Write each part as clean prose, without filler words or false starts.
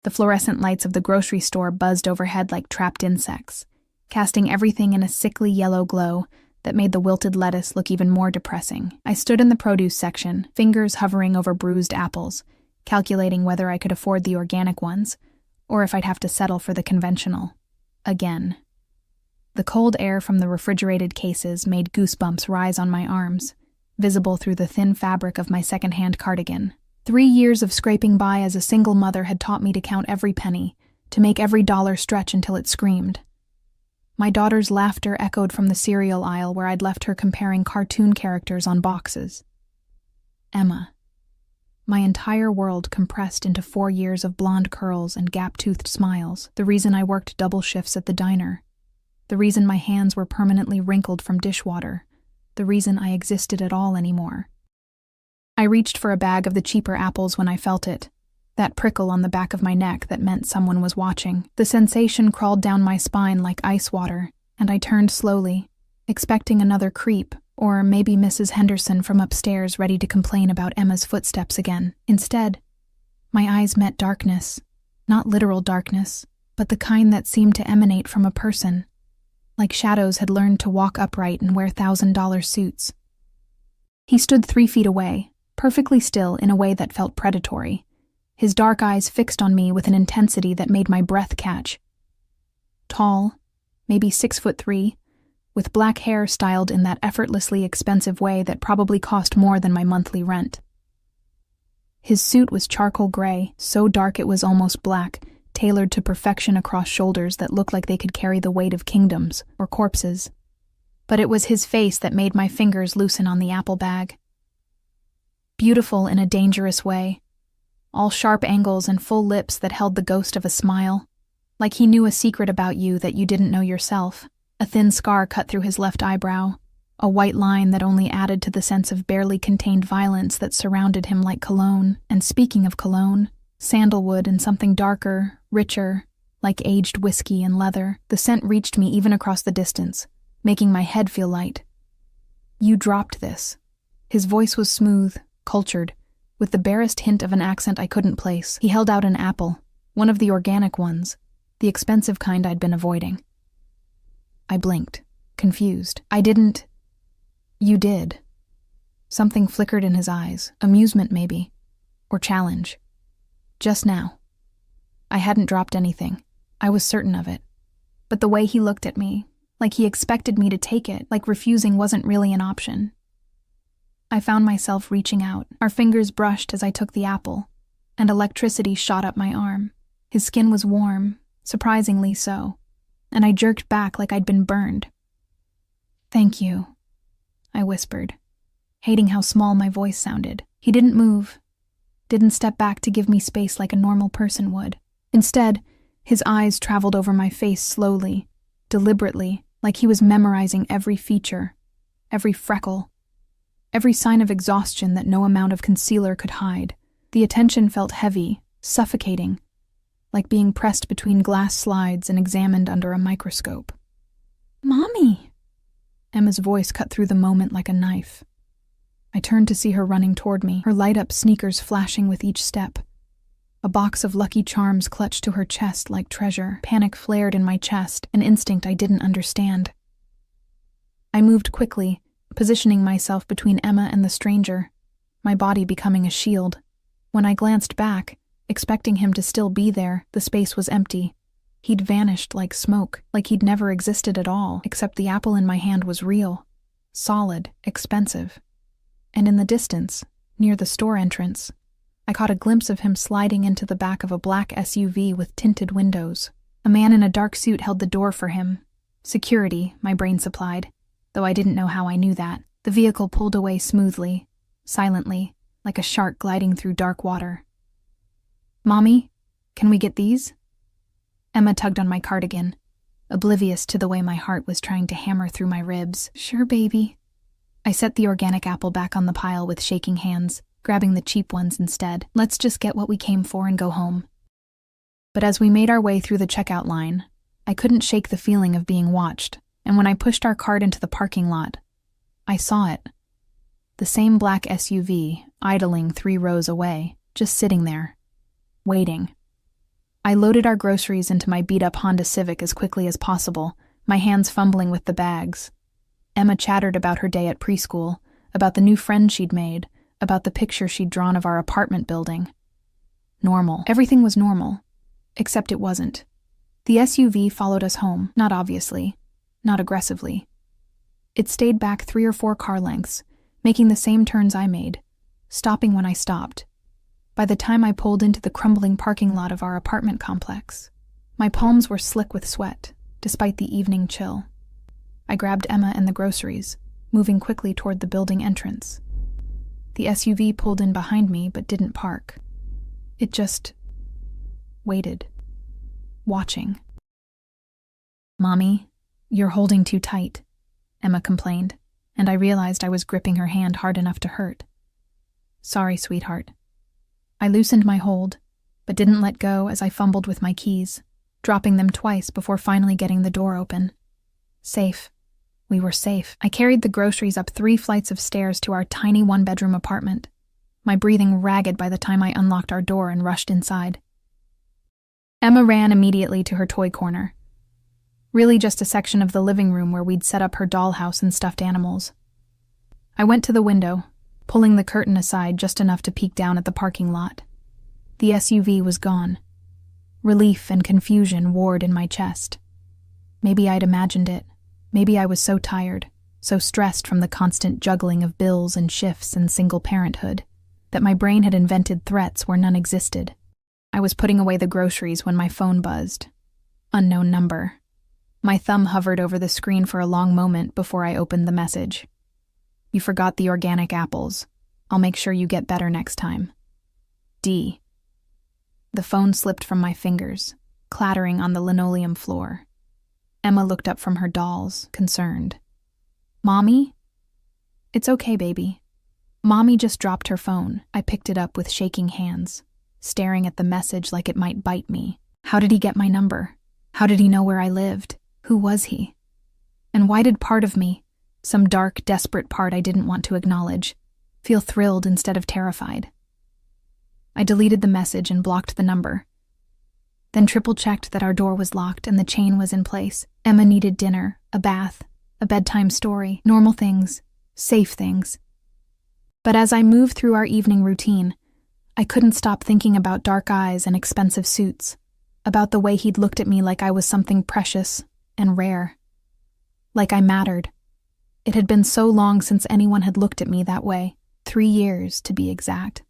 The fluorescent lights of the grocery store buzzed overhead like trapped insects, casting everything in a sickly yellow glow that made the wilted lettuce look even more depressing. I stood in the produce section, fingers hovering over bruised apples, calculating whether I could afford the organic ones, or if I'd have to settle for the conventional. Again. The cold air from the refrigerated cases made goosebumps rise on my arms, visible through the thin fabric of my second-hand cardigan. 3 years of scraping by as a single mother had taught me to count every penny, to make every dollar stretch until it screamed. My daughter's laughter echoed from the cereal aisle where I'd left her comparing cartoon characters on boxes. Emma. My entire world compressed into 4 years of blonde curls and gap-toothed smiles, the reason I worked double shifts at the diner, the reason my hands were permanently wrinkled from dishwater, the reason I existed at all anymore. I reached for a bag of the cheaper apples when I felt it, that prickle on the back of my neck that meant someone was watching. The sensation crawled down my spine like ice water, and I turned slowly, expecting another creep, or maybe Mrs. Henderson from upstairs ready to complain about Emma's footsteps again. Instead, my eyes met darkness, not literal darkness, but the kind that seemed to emanate from a person, like shadows had learned to walk upright and wear $1,000 suits. He stood 3 feet away, perfectly still in a way that felt predatory, his dark eyes fixed on me with an intensity that made my breath catch. Tall, maybe 6'3", with black hair styled in that effortlessly expensive way that probably cost more than my monthly rent. His suit was charcoal gray, so dark it was almost black, tailored to perfection across shoulders that looked like they could carry the weight of kingdoms or corpses. But it was his face that made my fingers loosen on the apple bag. Beautiful in a dangerous way, all sharp angles and full lips that held the ghost of a smile, like he knew a secret about you that you didn't know yourself. A thin scar cut through his left eyebrow, a white line that only added to the sense of barely contained violence that surrounded him like cologne. And speaking of cologne, sandalwood and something darker, richer, like aged whiskey and leather. The scent reached me even across the distance, making my head feel light. You dropped this. His voice was smooth, cultured, with the barest hint of an accent I couldn't place. He held out an apple, one of the organic ones, the expensive kind I'd been avoiding. I blinked, confused. I didn't. You did. Something flickered in his eyes, amusement maybe, or challenge. Just now. I hadn't dropped anything. I was certain of it. But the way he looked at me, like he expected me to take it, like refusing wasn't really an option. I found myself reaching out. Our fingers brushed as I took the apple, and electricity shot up my arm. His skin was warm, surprisingly so, and I jerked back like I'd been burned. "Thank you," I whispered, hating how small my voice sounded. He didn't move, didn't step back to give me space like a normal person would. Instead, his eyes traveled over my face slowly, deliberately, like he was memorizing every feature, every freckle, every sign of exhaustion that no amount of concealer could hide. The attention felt heavy, suffocating, like being pressed between glass slides and examined under a microscope. "Mommy!" Emma's voice cut through the moment like a knife. I turned to see her running toward me, her light-up sneakers flashing with each step. A box of Lucky Charms clutched to her chest like treasure. Panic flared in my chest, an instinct I didn't understand. I moved quickly, positioning myself between Emma and the stranger, my body becoming a shield. When I glanced back, expecting him to still be there, the space was empty. He'd vanished like smoke, like he'd never existed at all, except the apple in my hand was real, solid, expensive. And in the distance, near the store entrance, I caught a glimpse of him sliding into the back of a black SUV with tinted windows. A man in a dark suit held the door for him. Security, my brain supplied, though I didn't know how I knew that. The vehicle pulled away smoothly, silently, like a shark gliding through dark water. "Mommy, can we get these?" Emma tugged on my cardigan, oblivious to the way my heart was trying to hammer through my ribs. "Sure, baby." I set the organic apple back on the pile with shaking hands, grabbing the cheap ones instead. Let's just get what we came for and go home. But as we made our way through the checkout line, I couldn't shake the feeling of being watched, and when I pushed our cart into the parking lot, I saw it. The same black SUV, idling 3 rows away, just sitting there, waiting. I loaded our groceries into my beat-up Honda Civic as quickly as possible, my hands fumbling with the bags. Emma chattered about her day at preschool, about the new friend she'd made, about the picture she'd drawn of our apartment building. Normal. Everything was normal. Except it wasn't. The SUV followed us home, not obviously, not aggressively. It stayed back 3 or 4 car lengths, making the same turns I made, stopping when I stopped. By the time I pulled into the crumbling parking lot of our apartment complex, my palms were slick with sweat, despite the evening chill. I grabbed Emma and the groceries, moving quickly toward the building entrance. The SUV pulled in behind me but didn't park. It just waited, watching. "Mommy, you're holding too tight," Emma complained, and I realized I was gripping her hand hard enough to hurt. "Sorry, sweetheart." I loosened my hold, but didn't let go as I fumbled with my keys, dropping them twice before finally getting the door open. Safe. We were safe. I carried the groceries up 3 flights of stairs to our tiny 1-bedroom apartment, my breathing ragged by the time I unlocked our door and rushed inside. Emma ran immediately to her toy corner. Really just a section of the living room where we'd set up her dollhouse and stuffed animals. I went to the window, pulling the curtain aside just enough to peek down at the parking lot. The SUV was gone. Relief and confusion warred in my chest. Maybe I'd imagined it. Maybe I was so tired, so stressed from the constant juggling of bills and shifts and single parenthood, that my brain had invented threats where none existed. I was putting away the groceries when my phone buzzed. Unknown number. My thumb hovered over the screen for a long moment before I opened the message. "You forgot the organic apples. I'll make sure you get better next time. D." The phone slipped from my fingers, clattering on the linoleum floor. Emma looked up from her dolls, concerned. "Mommy?" "It's okay, baby." Mommy just dropped her phone. I picked it up with shaking hands, staring at the message like it might bite me. How did he get my number? How did he know where I lived? Who was he? And why did part of me, some dark, desperate part I didn't want to acknowledge, feel thrilled instead of terrified? I deleted the message and blocked the number, then triple-checked that our door was locked and the chain was in place. Emma needed dinner, a bath, a bedtime story, normal things, safe things. But as I moved through our evening routine, I couldn't stop thinking about dark eyes and expensive suits, about the way he'd looked at me like I was something precious and rare. Like I mattered. It had been so long since anyone had looked at me that way, 3 years to be exact.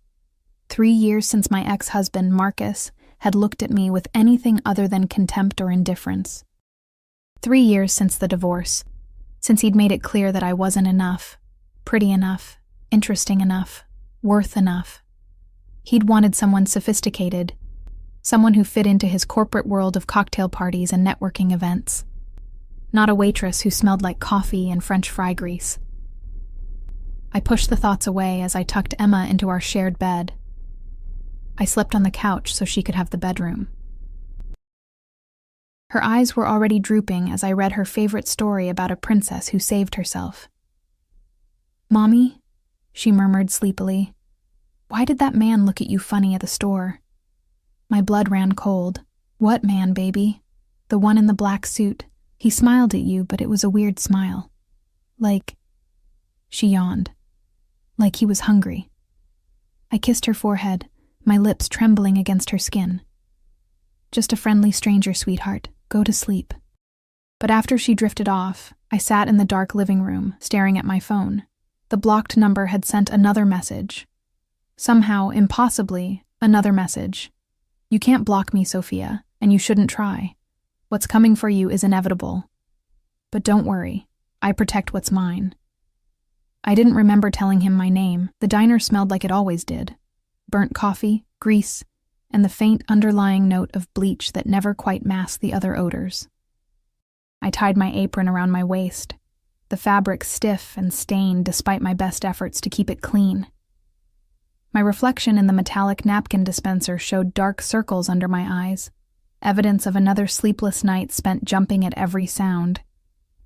3 years since my ex-husband, Marcus, had looked at me with anything other than contempt or indifference. 3 years since the divorce, since he'd made it clear that I wasn't enough, pretty enough, interesting enough, worth enough. He'd wanted someone sophisticated, someone who fit into his corporate world of cocktail parties and networking events. Not a waitress who smelled like coffee and French fry grease. I pushed the thoughts away as I tucked Emma into our shared bed. I slept on the couch so she could have the bedroom. Her eyes were already drooping as I read her favorite story about a princess who saved herself. "Mommy," she murmured sleepily, "why did that man look at you funny at the store?" My blood ran cold. "What man, baby?" "The one in the black suit. He smiled at you, but it was a weird smile. Like..." She yawned. "Like he was hungry." I kissed her forehead, my lips trembling against her skin. "Just a friendly stranger, sweetheart. Go to sleep." But after she drifted off, I sat in the dark living room, staring at my phone. The blocked number had sent another message. Somehow, impossibly, another message. "You can't block me, Sophia, and you shouldn't try. What's coming for you is inevitable. But don't worry, I protect what's mine." I didn't remember telling him my name. The diner smelled like it always did. Burnt coffee, grease, and the faint underlying note of bleach that never quite masked the other odors. I tied my apron around my waist, the fabric stiff and stained despite my best efforts to keep it clean. My reflection in the metallic napkin dispenser showed dark circles under my eyes, evidence of another sleepless night spent jumping at every sound,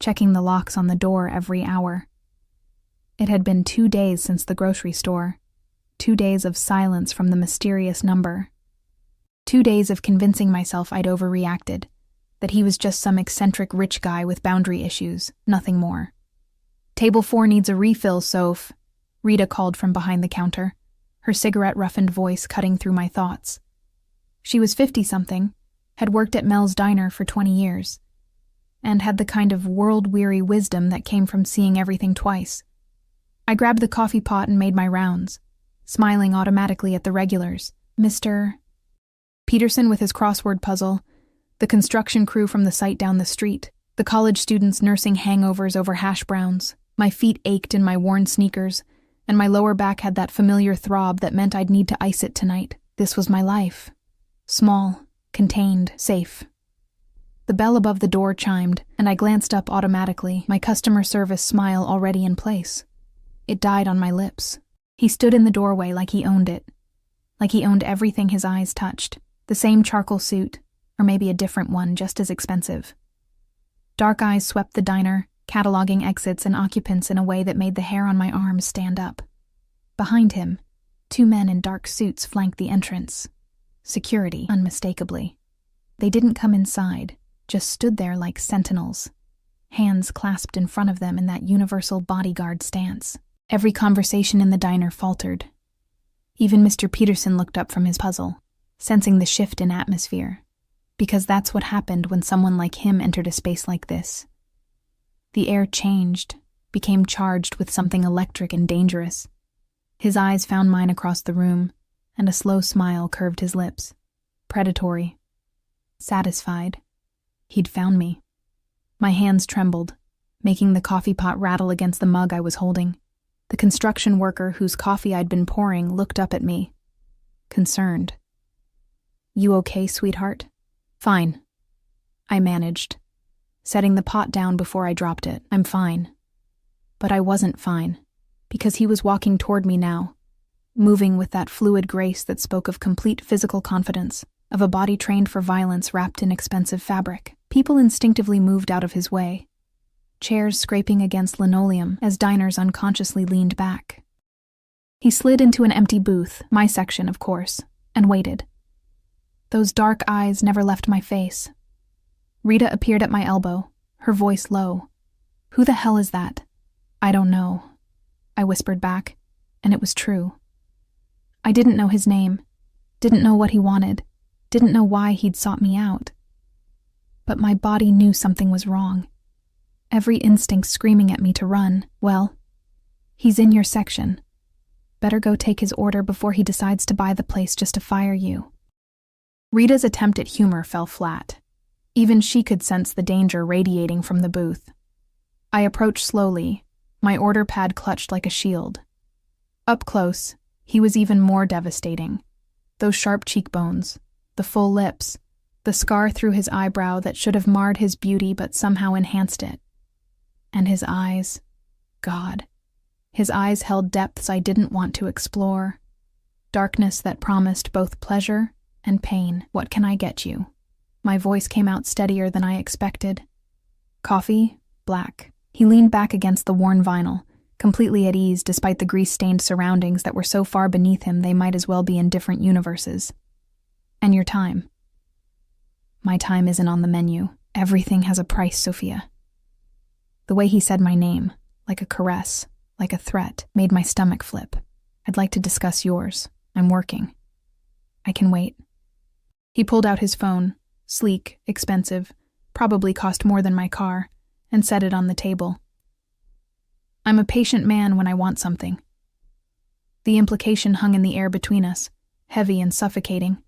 checking the locks on the door every hour. It had been 2 days since the grocery store, 2 days of silence from the mysterious number. 2 days of convincing myself I'd overreacted, that he was just some eccentric rich guy with boundary issues, nothing more. "Table 4 needs a refill, Soph," Rita called from behind the counter, her cigarette-roughened voice cutting through my thoughts. She was 50-something, had worked at Mel's Diner for 20 years, and had the kind of world-weary wisdom that came from seeing everything twice. I grabbed the coffee pot and made my rounds, smiling automatically at the regulars. Mr. Peterson with his crossword puzzle, the construction crew from the site down the street, the college students nursing hangovers over hash browns. My feet ached in my worn sneakers, and my lower back had that familiar throb that meant I'd need to ice it tonight. This was my life. Small, contained, safe. The bell above the door chimed, and I glanced up automatically, my customer service smile already in place. It died on my lips. He stood in the doorway like he owned it. Like he owned everything his eyes touched. The same charcoal suit, or maybe a different one just as expensive. Dark eyes swept the diner, cataloging exits and occupants in a way that made the hair on my arms stand up. Behind him, 2 men in dark suits flanked the entrance. Security, unmistakably. They didn't come inside, just stood there like sentinels, hands clasped in front of them in that universal bodyguard stance. Every conversation in the diner faltered. Even Mr. Peterson looked up from his puzzle, sensing the shift in atmosphere, because that's what happened when someone like him entered a space like this. The air changed, became charged with something electric and dangerous. His eyes found mine across the room, and a slow smile curved his lips. Predatory. Satisfied. He'd found me. My hands trembled, making the coffee pot rattle against the mug I was holding. The construction worker whose coffee I'd been pouring looked up at me, concerned. "You okay, sweetheart?" "Fine," I managed, setting the pot down before I dropped it. "I'm fine." But I wasn't fine, because he was walking toward me now, moving with that fluid grace that spoke of complete physical confidence, of a body trained for violence wrapped in expensive fabric. People instinctively moved out of his way, chairs scraping against linoleum as diners unconsciously leaned back. He slid into an empty booth, my section, of course, and waited. Those dark eyes never left my face. Rita appeared at my elbow, her voice low. "Who the hell is that?" "I don't know," I whispered back, and it was true. I didn't know his name, didn't know what he wanted, didn't know why he'd sought me out. But my body knew something was wrong. Every instinct screaming at me to run. "Well, he's in your section. Better go take his order before he decides to buy the place just to fire you." Rita's attempt at humor fell flat. Even she could sense the danger radiating from the booth. I approached slowly, my order pad clutched like a shield. Up close, he was even more devastating. Those sharp cheekbones, the full lips, the scar through his eyebrow that should have marred his beauty but somehow enhanced it. And his eyes, God. His eyes held depths I didn't want to explore. Darkness that promised both pleasure and pain. "What can I get you?" My voice came out steadier than I expected. "Coffee, black." He leaned back against the worn vinyl, completely at ease despite the grease-stained surroundings that were so far beneath him they might as well be in different universes. "And your time?" "My time isn't on the menu. Everything has a price, Sophia." The way he said my name, like a caress, like a threat, made my stomach flip. "I'd like to discuss yours. I'm working." "I can wait." He pulled out his phone, sleek, expensive, probably cost more than my car, and set it on the table. I'm a patient man when I want something. The implication hung in the air between us, heavy and suffocating.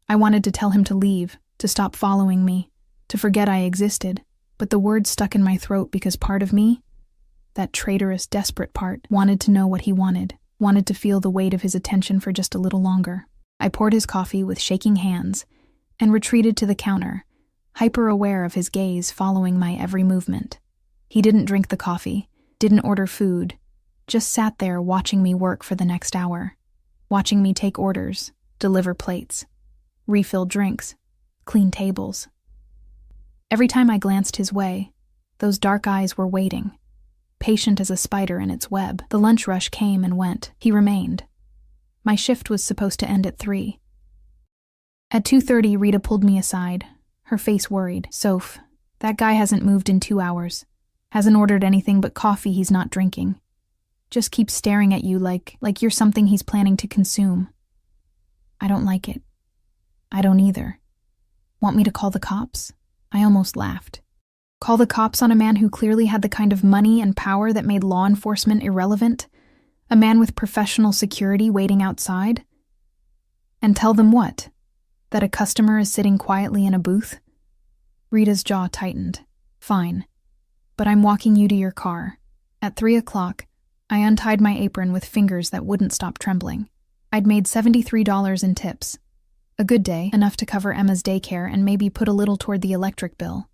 I wanted to tell him to leave, to stop following me, to forget I existed, but the words stuck in my throat because part of me, that traitorous, desperate part, wanted to know what he wanted to feel the weight of his attention for just a little longer. I poured his coffee with shaking hands and retreated to the counter, hyper-aware of his gaze following my every movement. He didn't drink the coffee, didn't order food, just sat there watching me work for the next hour, watching me take orders, deliver plates, refill drinks, clean tables. Every time I glanced his way, those dark eyes were waiting, patient as a spider in its web. The lunch rush came and went. He remained. My shift was supposed to end at 3. At 2:30, Rita pulled me aside, her face worried. "Soph, that guy hasn't moved in 2 hours. Hasn't ordered anything but coffee he's not drinking. Just keeps staring at you like you're something he's planning to consume." I don't like it. I don't either. Want me to call the cops? I almost laughed. Call the cops on a man who clearly had the kind of money and power that made law enforcement irrelevant? A man with professional security waiting outside? And tell them what? That a customer is sitting quietly in a booth? Rita's jaw tightened. "Fine. But I'm walking you to your car." At 3 o'clock, I untied my apron with fingers that wouldn't stop trembling. I'd made $73 in tips. A good day, enough to cover Emma's daycare and maybe put a little toward the electric bill.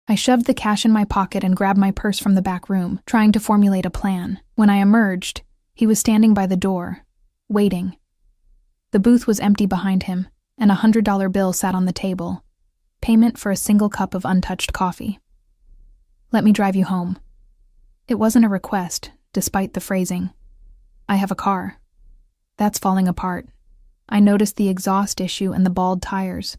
I shoved the cash in my pocket and grabbed my purse from the back room, trying to formulate a plan. When I emerged, he was standing by the door, waiting. The booth was empty behind him, and a $100 bill sat on the table. Payment for a single cup of untouched coffee. "Let me drive you home." It wasn't a request, despite the phrasing. "I have a car." That's falling apart. I noticed the exhaust issue and the bald tires.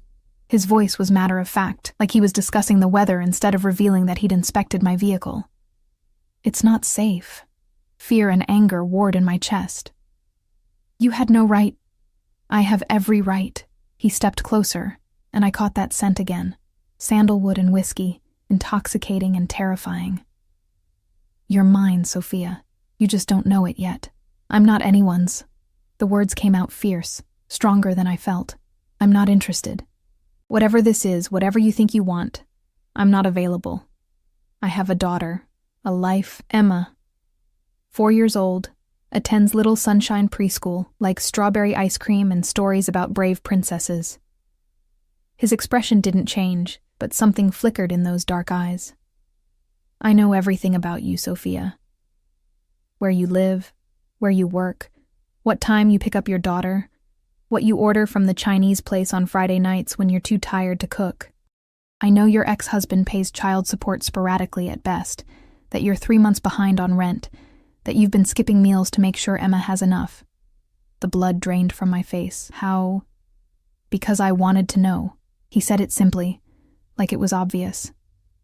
His voice was matter of fact, like he was discussing the weather instead of revealing that he'd inspected my vehicle. "It's not safe." Fear and anger warred in my chest. "You had no right." "I have every right." He stepped closer, and I caught that scent again. Sandalwood and whiskey, intoxicating and terrifying. "You're mine, Sophia. You just don't know it yet. I'm not anyone's." The words came out fierce, stronger than I felt. "I'm not interested. Whatever this is, whatever you think you want, I'm not available. I have a daughter, a life, Emma. 4 years old, attends Little Sunshine Preschool, likes strawberry ice cream and stories about brave princesses." His expression didn't change, but something flickered in those dark eyes. "I know everything about you, Sophia. Where you live, where you work, what time you pick up your daughter, what you order from the Chinese place on Friday nights when you're too tired to cook. I know your ex-husband pays child support sporadically at best, that you're 3 months behind on rent, that you've been skipping meals to make sure Emma has enough." The blood drained from my face. "How?" "Because I wanted to know." He said it simply, like it was obvious.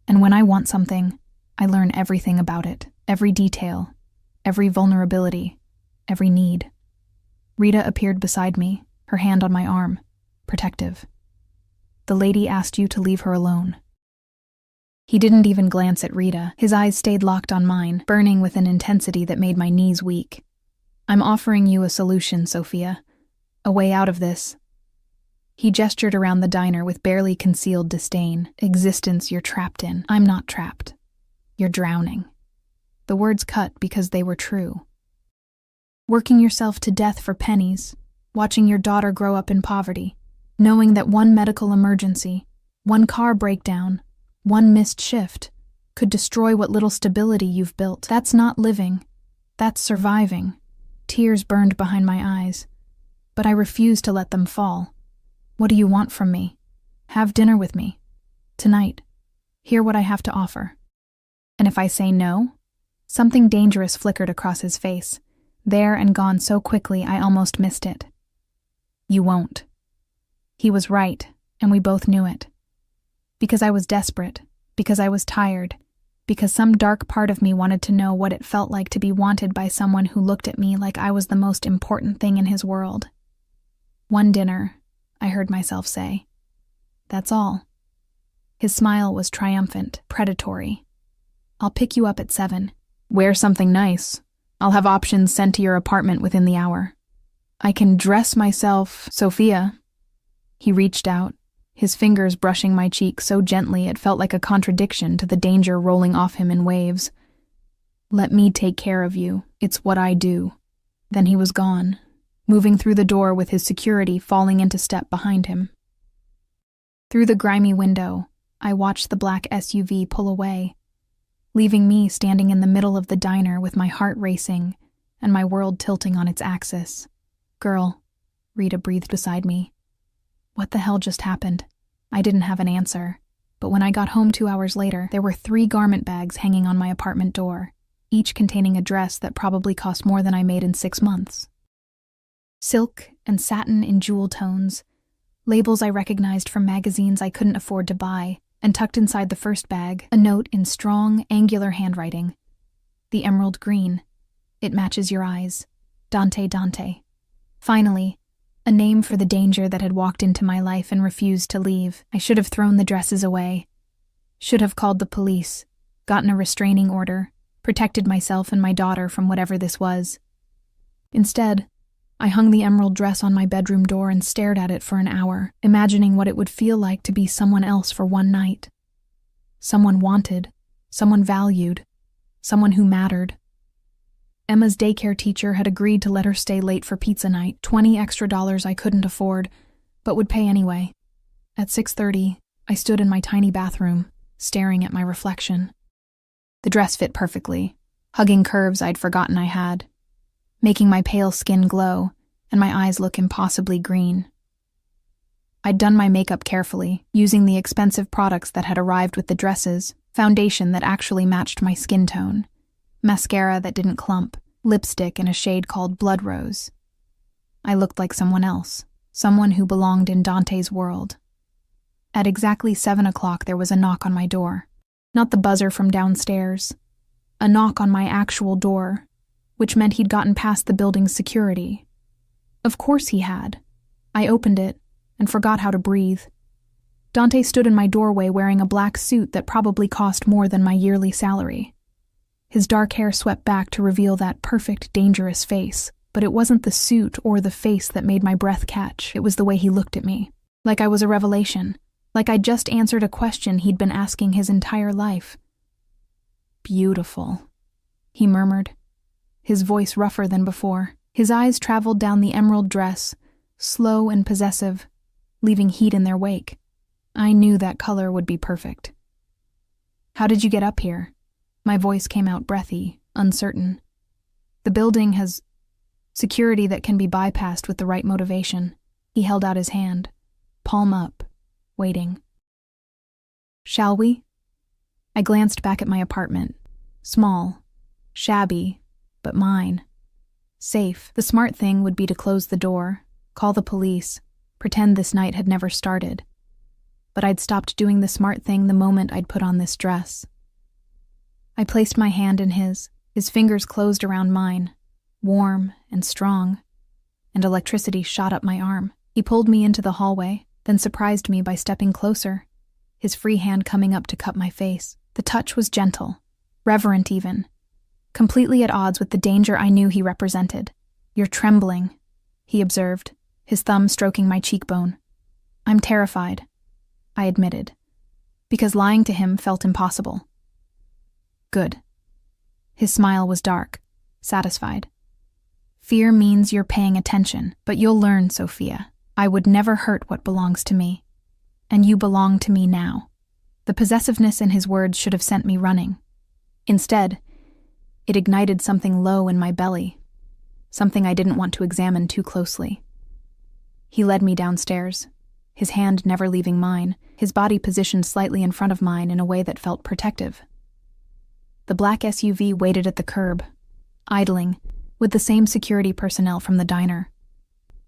"And when I want something, I learn everything about it, every detail, every vulnerability, every need." Rita appeared beside me, her hand on my arm, protective. "The lady asked you to leave her alone." He didn't even glance at Rita. His eyes stayed locked on mine, burning with an intensity that made my knees weak. "I'm offering you a solution, Sophia. A way out of this." He gestured around the diner with barely concealed disdain. "Existence you're trapped in. I'm not trapped. You're drowning." The words cut because they were true. Working yourself to death for pennies, watching your daughter grow up in poverty, knowing that one medical emergency, one car breakdown, one missed shift could destroy what little stability you've built. That's not living. That's surviving. Tears burned behind my eyes, but I refused to let them fall. "What do you want from me? Have dinner with me. Tonight. Hear what I have to offer." And if I say no? Something dangerous flickered across his face, there and gone so quickly I almost missed it. "You won't." He was right, and we both knew it. Because I was desperate, because I was tired, because some dark part of me wanted to know what it felt like to be wanted by someone who looked at me like I was the most important thing in his world. "One dinner," I heard myself say. "That's all." His smile was triumphant, predatory. "I'll pick you up at 7. Wear something nice. I'll have options sent to your apartment within the hour. I can dress myself, Sophia." He reached out, his fingers brushing my cheek so gently it felt like a contradiction to the danger rolling off him in waves. "Let me take care of you. It's what I do." Then he was gone, moving through the door with his security falling into step behind him. Through the grimy window, I watched the black SUV pull away, leaving me standing in the middle of the diner with my heart racing and my world tilting on its axis. "Girl," Rita breathed beside me. What the hell just happened? I didn't have an answer, but when I got home 2 hours later, there were 3 garment bags hanging on my apartment door, each containing a dress that probably cost more than I made in 6 months. Silk and satin in jewel tones, Labels I recognized from magazines I couldn't afford to buy, and tucked inside the first bag, a note in strong, angular handwriting. The emerald green. It matches your eyes. Dante Dante. Finally, a name for the danger that had walked into my life and refused to leave. I should have thrown the dresses away. Should have called the police, gotten a restraining order, protected myself and my daughter from whatever this was. Instead, I hung the emerald dress on my bedroom door and stared at it for an hour, imagining what it would feel like to be someone else for one night. Someone wanted, someone valued, someone who mattered. Emma's daycare teacher had agreed to let her stay late for pizza night, $20 extra I couldn't afford, but would pay anyway. At 6:30, I stood in my tiny bathroom, staring at my reflection. The dress fit perfectly, hugging curves I'd forgotten I had, making my pale skin glow and my eyes look impossibly green. I'd done my makeup carefully, using the expensive products that had arrived with the dresses, foundation that actually matched my skin tone, mascara that didn't clump, lipstick in a shade called Blood Rose. I looked like someone else, someone who belonged in Dante's world. At exactly 7 o'clock, there was a knock on my door. Not the buzzer from downstairs. A knock on my actual door, which meant he'd gotten past the building's security. Of course he had. I opened it and forgot how to breathe. Dante stood in my doorway wearing a black suit that probably cost more than my yearly salary. His dark hair swept back to reveal that perfect, dangerous face, but it wasn't the suit or the face that made my breath catch. It was the way he looked at me, like I was a revelation, like I'd just answered a question he'd been asking his entire life. "Beautiful," he murmured, his voice rougher than before. His eyes traveled down the emerald dress, slow and possessive, leaving heat in their wake. I knew that color would be perfect. "How did you get up here?" My voice came out breathy, uncertain. "The building has security that can be bypassed with the right motivation." He held out his hand, palm up, waiting. "Shall we?" I glanced back at my apartment. Small, shabby, but mine. Safe. The smart thing would be to close the door, call the police, pretend this night had never started. But I'd stopped doing the smart thing the moment I'd put on this dress. I placed my hand in his fingers closed around mine, warm and strong, and electricity shot up my arm. He pulled me into the hallway, then surprised me by stepping closer, his free hand coming up to cup my face. The touch was gentle, reverent even, completely at odds with the danger I knew he represented. "You're trembling," he observed, his thumb stroking my cheekbone. "I'm terrified," I admitted, because lying to him felt impossible. "Good." His smile was dark, satisfied. "Fear means you're paying attention, but you'll learn, Sophia. I would never hurt what belongs to me. And you belong to me now." The possessiveness in his words should have sent me running. Instead, it ignited something low in my belly, something I didn't want to examine too closely. He led me downstairs, his hand never leaving mine, his body positioned slightly in front of mine in a way that felt protective. The black SUV waited at the curb, idling, with the same security personnel from the diner.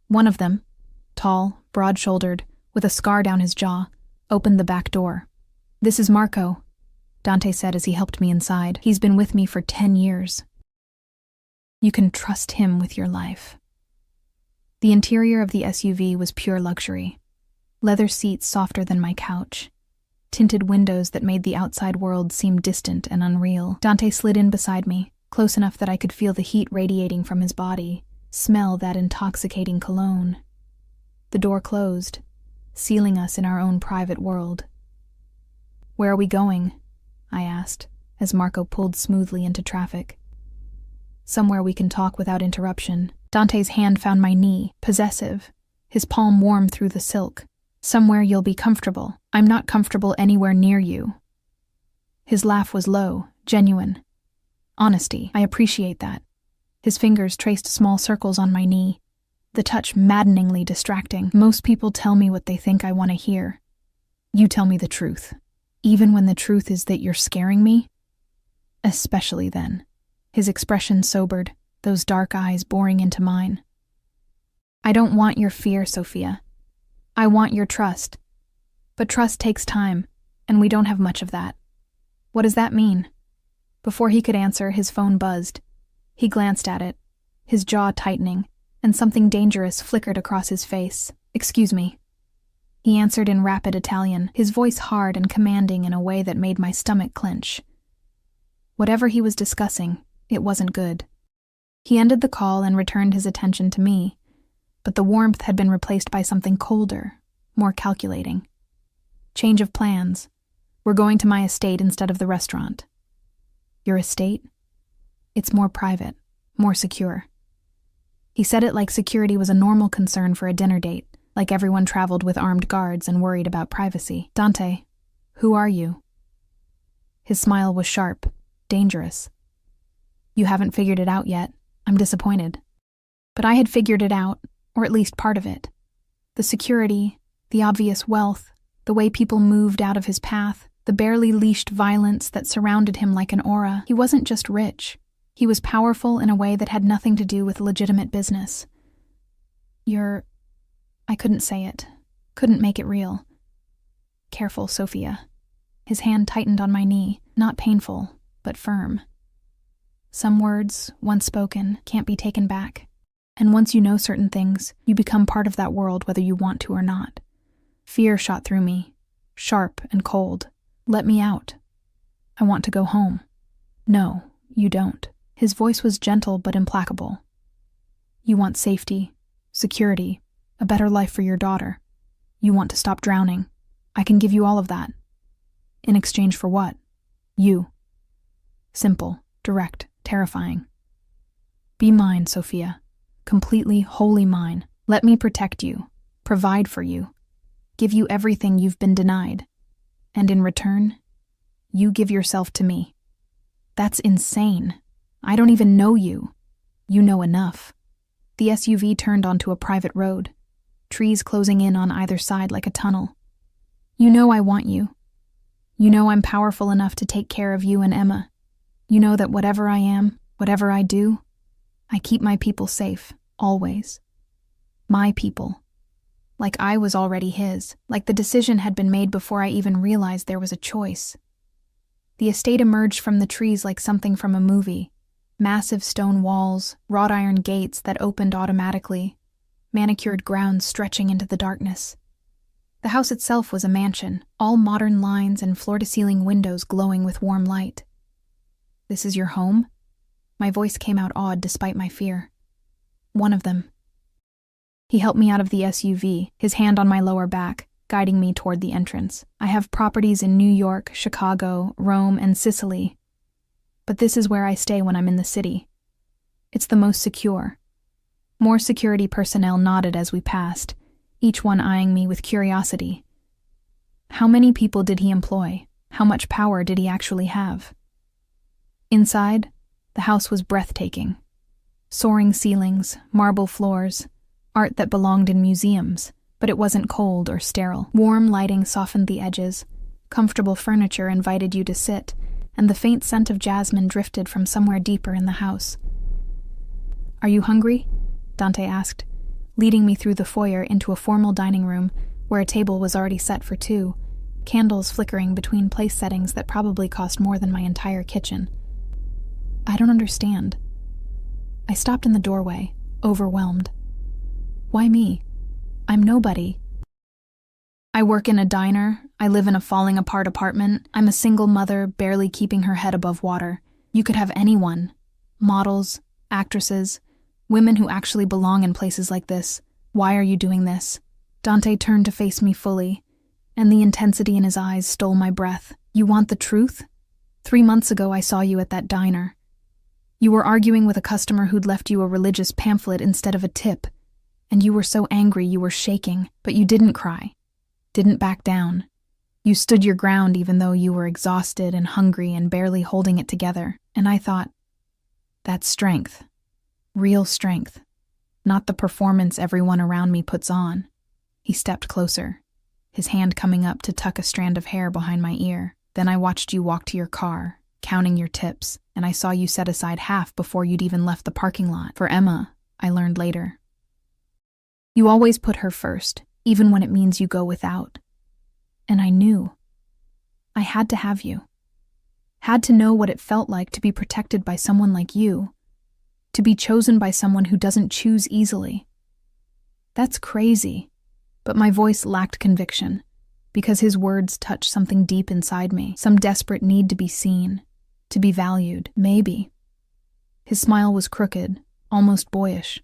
One of them, tall, broad-shouldered, with a scar down his jaw, opened the back door. "This is Marco," Dante said as he helped me inside. "He's been with me for 10 years. You can trust him with your life." The interior of the SUV was pure luxury. Leather seats softer than my couch, tinted windows that made the outside world seem distant and unreal. Dante slid in beside me, close enough that I could feel the heat radiating from his body, smell that intoxicating cologne. The door closed, sealing us in our own private world. "Where are we going?" I asked, as Marco pulled smoothly into traffic. "Somewhere we can talk without interruption." Dante's hand found my knee, possessive, his palm warm through the silk. "Somewhere you'll be comfortable. I'm not comfortable anywhere near you." His laugh was low, genuine. Honesty, I appreciate that. His fingers traced small circles on my knee, the touch maddeningly distracting. "Most people tell me what they think I want to hear. You tell me the truth. Even when the truth is that you're scaring me?" "Especially then." His expression sobered, those dark eyes boring into mine. "I don't want your fear, Sophia. I want your trust. But trust takes time, and we don't have much of that. What does that mean? Before he could answer, his phone buzzed. He glanced at it, his jaw tightening, and something dangerous flickered across his face. Excuse me. He answered in rapid Italian, his voice hard and commanding in a way that made my stomach clench. Whatever he was discussing, it wasn't good. He ended the call and returned his attention to me, but the warmth had been replaced by something colder, more calculating. Change of plans. We're going to my estate instead of the restaurant. Your estate? It's more private, more secure. He said it like security was a normal concern for a dinner date, like everyone traveled with armed guards and worried about privacy. Dante, who are you? His smile was sharp, dangerous. You haven't figured it out yet. I'm disappointed. But I had figured it out, or at least part of it. The security, the obvious wealth, the way people moved out of his path, the barely leashed violence that surrounded him like an aura. He wasn't just rich. He was powerful in a way that had nothing to do with legitimate business. I couldn't say it. Couldn't make it real. Careful, Sophia. His hand tightened on my knee, not painful, but firm. Some words, once spoken, can't be taken back. And once you know certain things, you become part of that world whether you want to or not. Fear shot through me, sharp and cold. Let me out. I want to go home. No, you don't. His voice was gentle but implacable. You want safety, security, a better life for your daughter. You want to stop drowning. I can give you all of that. In exchange for what? You. Simple, direct, terrifying. Be mine, Sophia. Completely, wholly mine. Let me protect you, provide for you, give you everything you've been denied. And in return, you give yourself to me. That's insane. I don't even know you. You know enough. The SUV turned onto a private road, trees closing in on either side like a tunnel. You know I want you. You know I'm powerful enough to take care of you and Emma. You know that whatever I am, whatever I do, I keep my people safe, always. My people. Like I was already his, like the decision had been made before I even realized there was a choice. The estate emerged from the trees like something from a movie. Massive stone walls, wrought iron gates that opened automatically, manicured grounds stretching into the darkness. The house itself was a mansion, all modern lines and floor-to-ceiling windows glowing with warm light. This is your home? My voice came out awed despite my fear. One of them. He helped me out of the SUV, his hand on my lower back, guiding me toward the entrance. I have properties in New York, Chicago, Rome, and Sicily. But this is where I stay when I'm in the city. It's the most secure. More security personnel nodded as we passed, each one eyeing me with curiosity. How many people did he employ? How much power did he actually have? Inside, the house was breathtaking. Soaring ceilings, marble floors, art that belonged in museums, but it wasn't cold or sterile. Warm lighting softened the edges, comfortable furniture invited you to sit, and the faint scent of jasmine drifted from somewhere deeper in the house. Are you hungry? Dante asked, leading me through the foyer into a formal dining room where a table was already set for two, candles flickering between place settings that probably cost more than my entire kitchen. I don't understand. I stopped in the doorway, overwhelmed. Why me? I'm nobody. I work in a diner, I live in a falling-apart apartment, I'm a single mother barely keeping her head above water. You could have anyone. Models, actresses, women who actually belong in places like this. Why are you doing this? Dante turned to face me fully, and the intensity in his eyes stole my breath. You want the truth? 3 months ago I saw you at that diner. You were arguing with a customer who'd left you a religious pamphlet instead of a tip, and you were so angry you were shaking, but you didn't cry. Didn't back down. You stood your ground even though you were exhausted and hungry and barely holding it together. And I thought, that's strength. Real strength. Not the performance everyone around me puts on. He stepped closer, his hand coming up to tuck a strand of hair behind my ear. Then I watched you walk to your car, counting your tips, and I saw you set aside half before you'd even left the parking lot. For Emma, I learned later. You always put her first. even when it means you go without. And I knew. I had to have you. Had to know what it felt like to be protected by someone like you, to be chosen by someone who doesn't choose easily. That's crazy, but my voice lacked conviction, because his words touched something deep inside me, some desperate need to be seen, to be valued, maybe. His smile was crooked, almost boyish,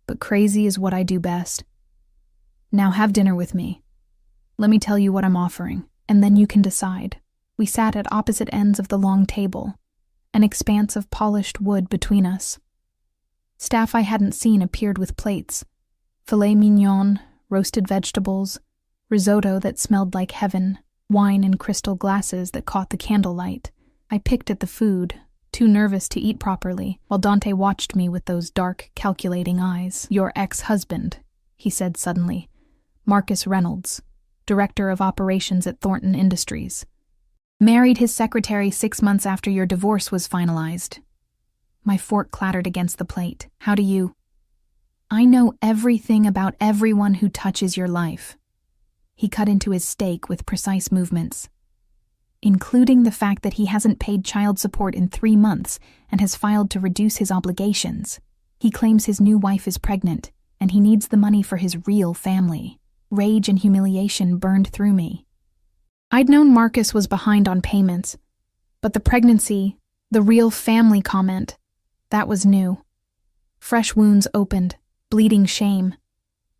but crazy is what I do best. Now have dinner with me. Let me tell you what I'm offering, and then you can decide. We sat at opposite ends of the long table, an expanse of polished wood between us. Staff I hadn't seen appeared with plates, filet mignon, roasted vegetables, risotto that smelled like heaven, wine in crystal glasses that caught the candlelight. I picked at the food, too nervous to eat properly, while Dante watched me with those dark, calculating eyes. Your ex-husband, he said suddenly. Marcus Reynolds, director of operations at Thornton Industries. Married his secretary 6 months after your divorce was finalized. My fork clattered against the plate. How do you? I know everything about everyone who touches your life. He cut into his steak with precise movements, including the fact that he hasn't paid child support in 3 months and has filed to reduce his obligations. He claims his new wife is pregnant, and he needs the money for his real family. Rage and humiliation burned through me. I'd known Marcus was behind on payments, but the pregnancy, the real family comment, that was new. Fresh wounds opened, bleeding shame.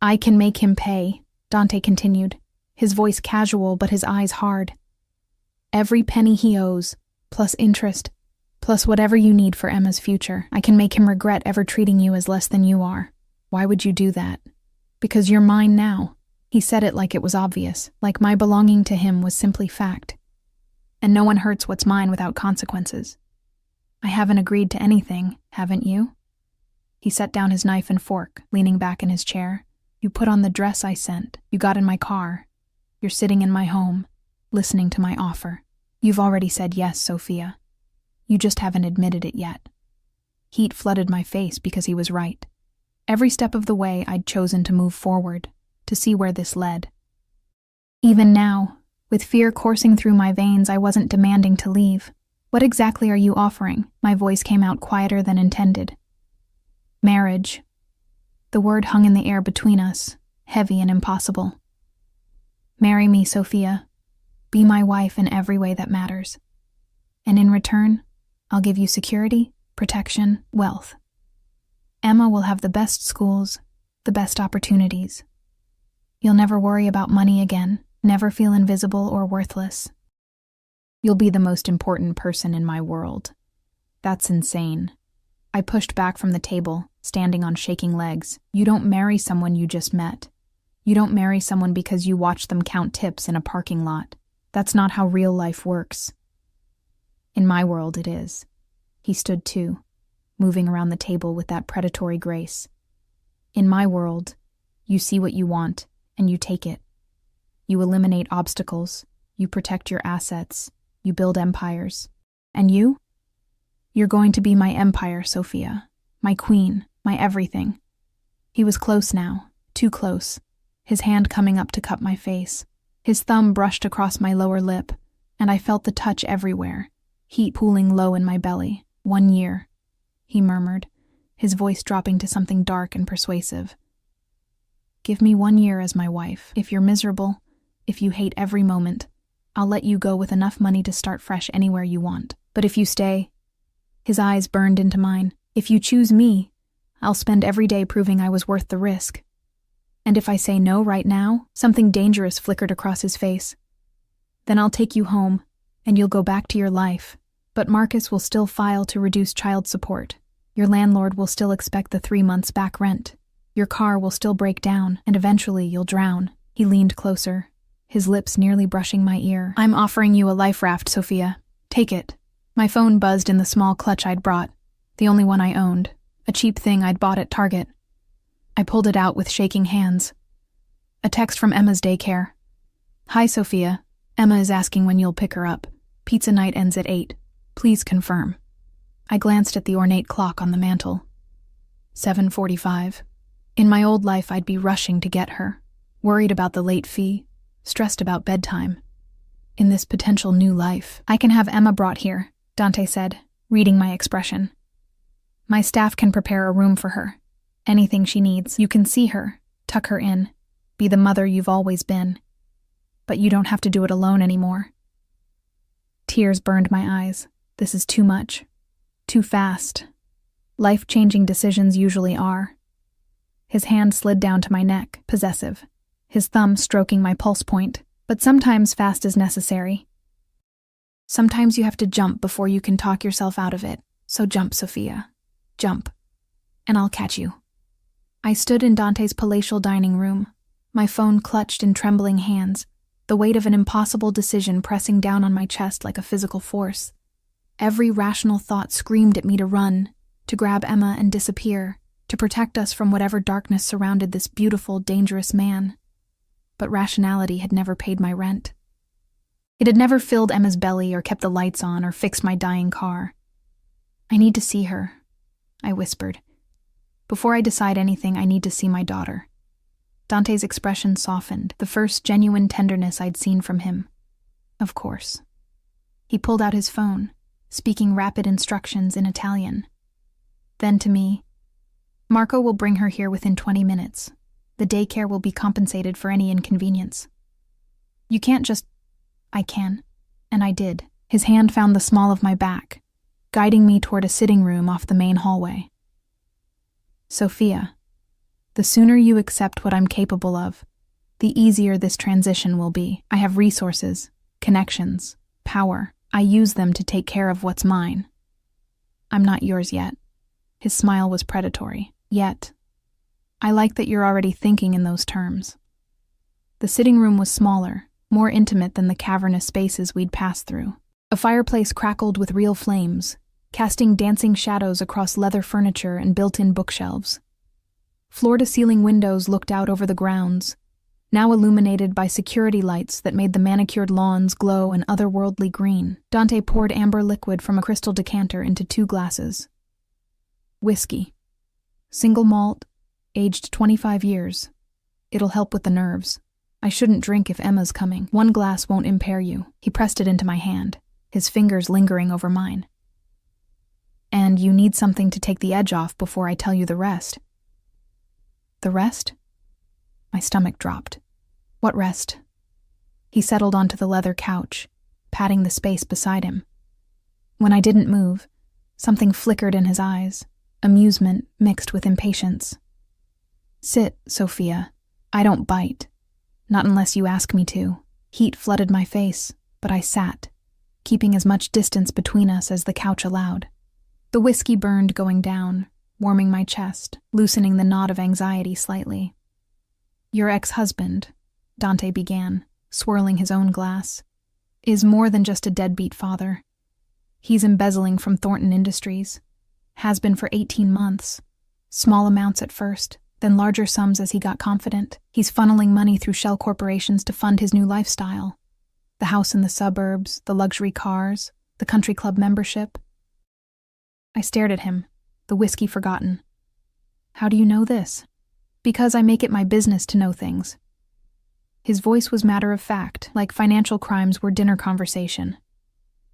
I can make him pay, Dante continued, his voice casual but his eyes hard. Every penny he owes, plus interest, plus whatever you need for Emma's future. I can make him regret ever treating you as less than you are. Why would you do that? Because you're mine now. He said it like it was obvious, like my belonging to him was simply fact. And no one hurts what's mine without consequences. I haven't agreed to anything, haven't you? He set down his knife and fork, leaning back in his chair. You put on the dress I sent. You got in my car. You're sitting in my home, listening to my offer. You've already said yes, Sophia. You just haven't admitted it yet. Heat flooded my face because he was right. Every step of the way I'd chosen to move forward, to see where this led. Even now, with fear coursing through my veins, I wasn't demanding to leave. What exactly are you offering? My voice came out quieter than intended. Marriage. The word hung in the air between us, heavy and impossible. Marry me, Sophia. Be my wife in every way that matters. And in return, I'll give you security, protection, wealth. Emma will have the best schools, the best opportunities. You'll never worry about money again, never feel invisible or worthless. You'll be the most important person in my world. That's insane. I pushed back from the table, standing on shaking legs. You don't marry someone you just met. You don't marry someone because you watch them count tips in a parking lot. That's not how real life works. In my world, it is. He stood too, moving around the table with that predatory grace. In my world, you see what you want, and you take it. You eliminate obstacles, you protect your assets, you build empires. And you? You're going to be my empire, Sophia. My queen, my everything. He was close now, too close, his hand coming up to cup my face. His thumb brushed across my lower lip, and I felt the touch everywhere, heat pooling low in my belly. 1 year, he murmured, his voice dropping to something dark and persuasive. Give me 1 year as my wife. If you're miserable, if you hate every moment, I'll let you go with enough money to start fresh anywhere you want. But if you stay, his eyes burned into mine. If you choose me, I'll spend every day proving I was worth the risk. And if I say no right now, something dangerous flickered across his face. Then I'll take you home, and you'll go back to your life. But Marcus will still file to reduce child support. Your landlord will still expect the 3 months back rent. Your car will still break down, and eventually you'll drown. He leaned closer, his lips nearly brushing my ear. I'm offering you a life raft, Sophia. Take it. My phone buzzed in the small clutch I'd brought, the only one I owned, a cheap thing I'd bought at Target. I pulled it out with shaking hands. A text from Emma's daycare. Hi, Sophia. Emma is asking when you'll pick her up. Pizza night ends at 8. Please confirm. I glanced at the ornate clock on the mantel. 7:45. In my old life, I'd be rushing to get her, worried about the late fee, stressed about bedtime. In this potential new life, I can have Emma brought here, Dante said, reading my expression. My staff can prepare a room for her. Anything she needs. You can see her, tuck her in, be the mother you've always been. But you don't have to do it alone anymore. Tears burned my eyes. This is too much. Too fast. Life-changing decisions usually are. His hand slid down to my neck, possessive, his thumb stroking my pulse point, but sometimes fast is necessary. Sometimes you have to jump before you can talk yourself out of it, so jump, Sophia. Jump. And I'll catch you. I stood in Dante's palatial dining room, my phone clutched in trembling hands, the weight of an impossible decision pressing down on my chest like a physical force. Every rational thought screamed at me to run, to grab Emma and disappear, to protect us from whatever darkness surrounded this beautiful, dangerous man. But rationality had never paid my rent. It had never filled Emma's belly or kept the lights on or fixed my dying car. I need to see her, I whispered. Before I decide anything, I need to see my daughter. Dante's expression softened, the first genuine tenderness I'd seen from him. Of course. He pulled out his phone, speaking rapid instructions in Italian. Then to me, Marco will bring her here within 20 minutes. The daycare will be compensated for any inconvenience. You can't just... I can. And I did. His hand found the small of my back, guiding me toward a sitting room off the main hallway. Sophia, the sooner you accept what I'm capable of, the easier this transition will be. I have resources, connections, power. I use them to take care of what's mine. I'm not yours yet. His smile was predatory. Yet. I like that you're already thinking in those terms. The sitting room was smaller, more intimate than the cavernous spaces we'd passed through. A fireplace crackled with real flames, casting dancing shadows across leather furniture and built-in bookshelves. Floor-to-ceiling windows looked out over the grounds, now illuminated by security lights that made the manicured lawns glow an otherworldly green. Dante poured amber liquid from a crystal decanter into 2 glasses. Whiskey. Single malt, aged 25 years. It'll help with the nerves. I shouldn't drink if Emma's coming. 1 glass won't impair you. He pressed it into my hand, his fingers lingering over mine. And you need something to take the edge off before I tell you the rest. The rest? My stomach dropped. What rest? He settled onto the leather couch, patting the space beside him. When I didn't move, something flickered in his eyes, amusement mixed with impatience. Sit, Sophia. I don't bite. Not unless you ask me to. Heat flooded my face, but I sat, keeping as much distance between us as the couch allowed. The whiskey burned going down, warming my chest, loosening the knot of anxiety slightly. Your ex-husband, Dante began, swirling his own glass, is more than just a deadbeat father. He's embezzling from Thornton Industries. Has been for 18 months. Small amounts at first, then larger sums as he got confident. He's funneling money through shell corporations to fund his new lifestyle. The house in the suburbs, the luxury cars, the country club membership. I stared at him, the whiskey forgotten. How do you know this? Because I make it my business to know things. His voice was matter-of-fact, like financial crimes were dinner conversation.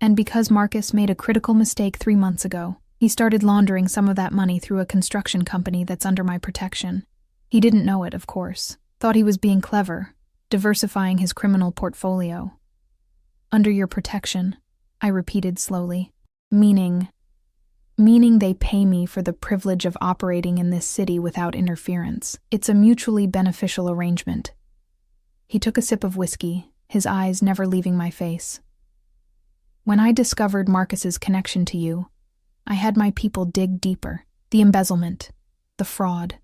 And because Marcus made a critical mistake 3 months ago, he started laundering some of that money through a construction company that's under my protection. He didn't know it, of course. Thought he was being clever, diversifying his criminal portfolio. Under your protection, I repeated slowly. Meaning they pay me for the privilege of operating in this city without interference. It's a mutually beneficial arrangement. He took a sip of whiskey, his eyes never leaving my face. When I discovered Marcus's connection to you, I had my people dig deeper. The embezzlement, the fraud,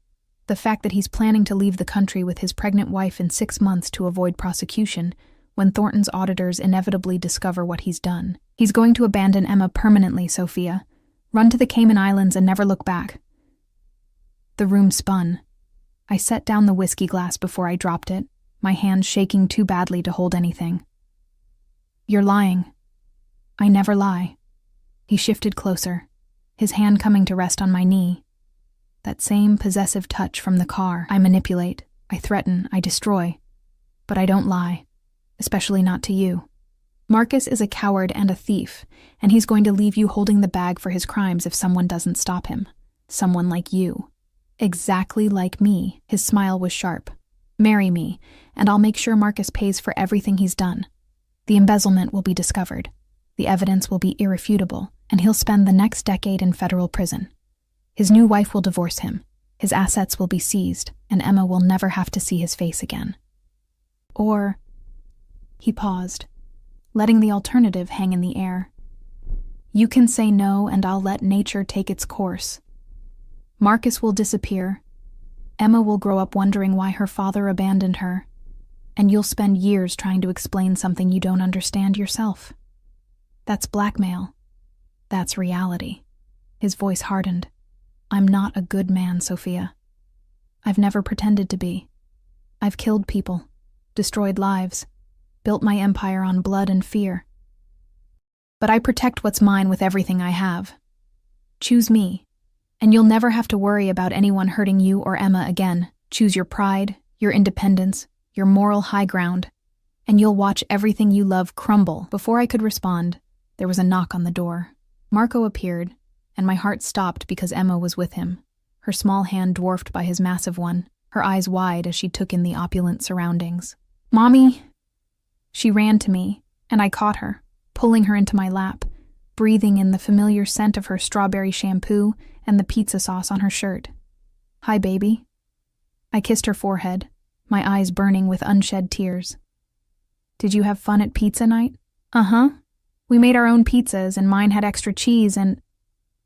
the fact that he's planning to leave the country with his pregnant wife in 6 months to avoid prosecution when Thornton's auditors inevitably discover what he's done. He's going to abandon Emma permanently, Sophia. Run to the Cayman Islands and never look back. The room spun. I set down the whiskey glass before I dropped it, my hand shaking too badly to hold anything. You're lying. I never lie. He shifted closer, his hand coming to rest on my knee. That same possessive touch from the car. I manipulate, I threaten, I destroy. But I don't lie, especially not to you. Marcus is a coward and a thief, and he's going to leave you holding the bag for his crimes if someone doesn't stop him. Someone like you. Exactly like me. His smile was sharp. Marry me, and I'll make sure Marcus pays for everything he's done. The embezzlement will be discovered. The evidence will be irrefutable, and he'll spend the next decade in federal prison. His new wife will divorce him. His assets will be seized, and Emma will never have to see his face again. Or... He paused, letting the alternative hang in the air. You can say no, and I'll let nature take its course. Marcus will disappear. Emma will grow up wondering why her father abandoned her, and you'll spend years trying to explain something you don't understand yourself. That's blackmail. That's reality. His voice hardened. I'm not a good man, Sophia. I've never pretended to be. I've killed people, destroyed lives, built my empire on blood and fear. But I protect what's mine with everything I have. Choose me, and you'll never have to worry about anyone hurting you or Emma again. Choose your pride, your independence, your moral high ground, and you'll watch everything you love crumble. Before I could respond, there was a knock on the door. Marco appeared, and my heart stopped because Emma was with him, her small hand dwarfed by his massive one, her eyes wide as she took in the opulent surroundings. Mommy! She ran to me, and I caught her, pulling her into my lap, breathing in the familiar scent of her strawberry shampoo and the pizza sauce on her shirt. Hi, baby. I kissed her forehead, my eyes burning with unshed tears. Did you have fun at pizza night? Uh-huh. We made our own pizzas, and mine had extra cheese and...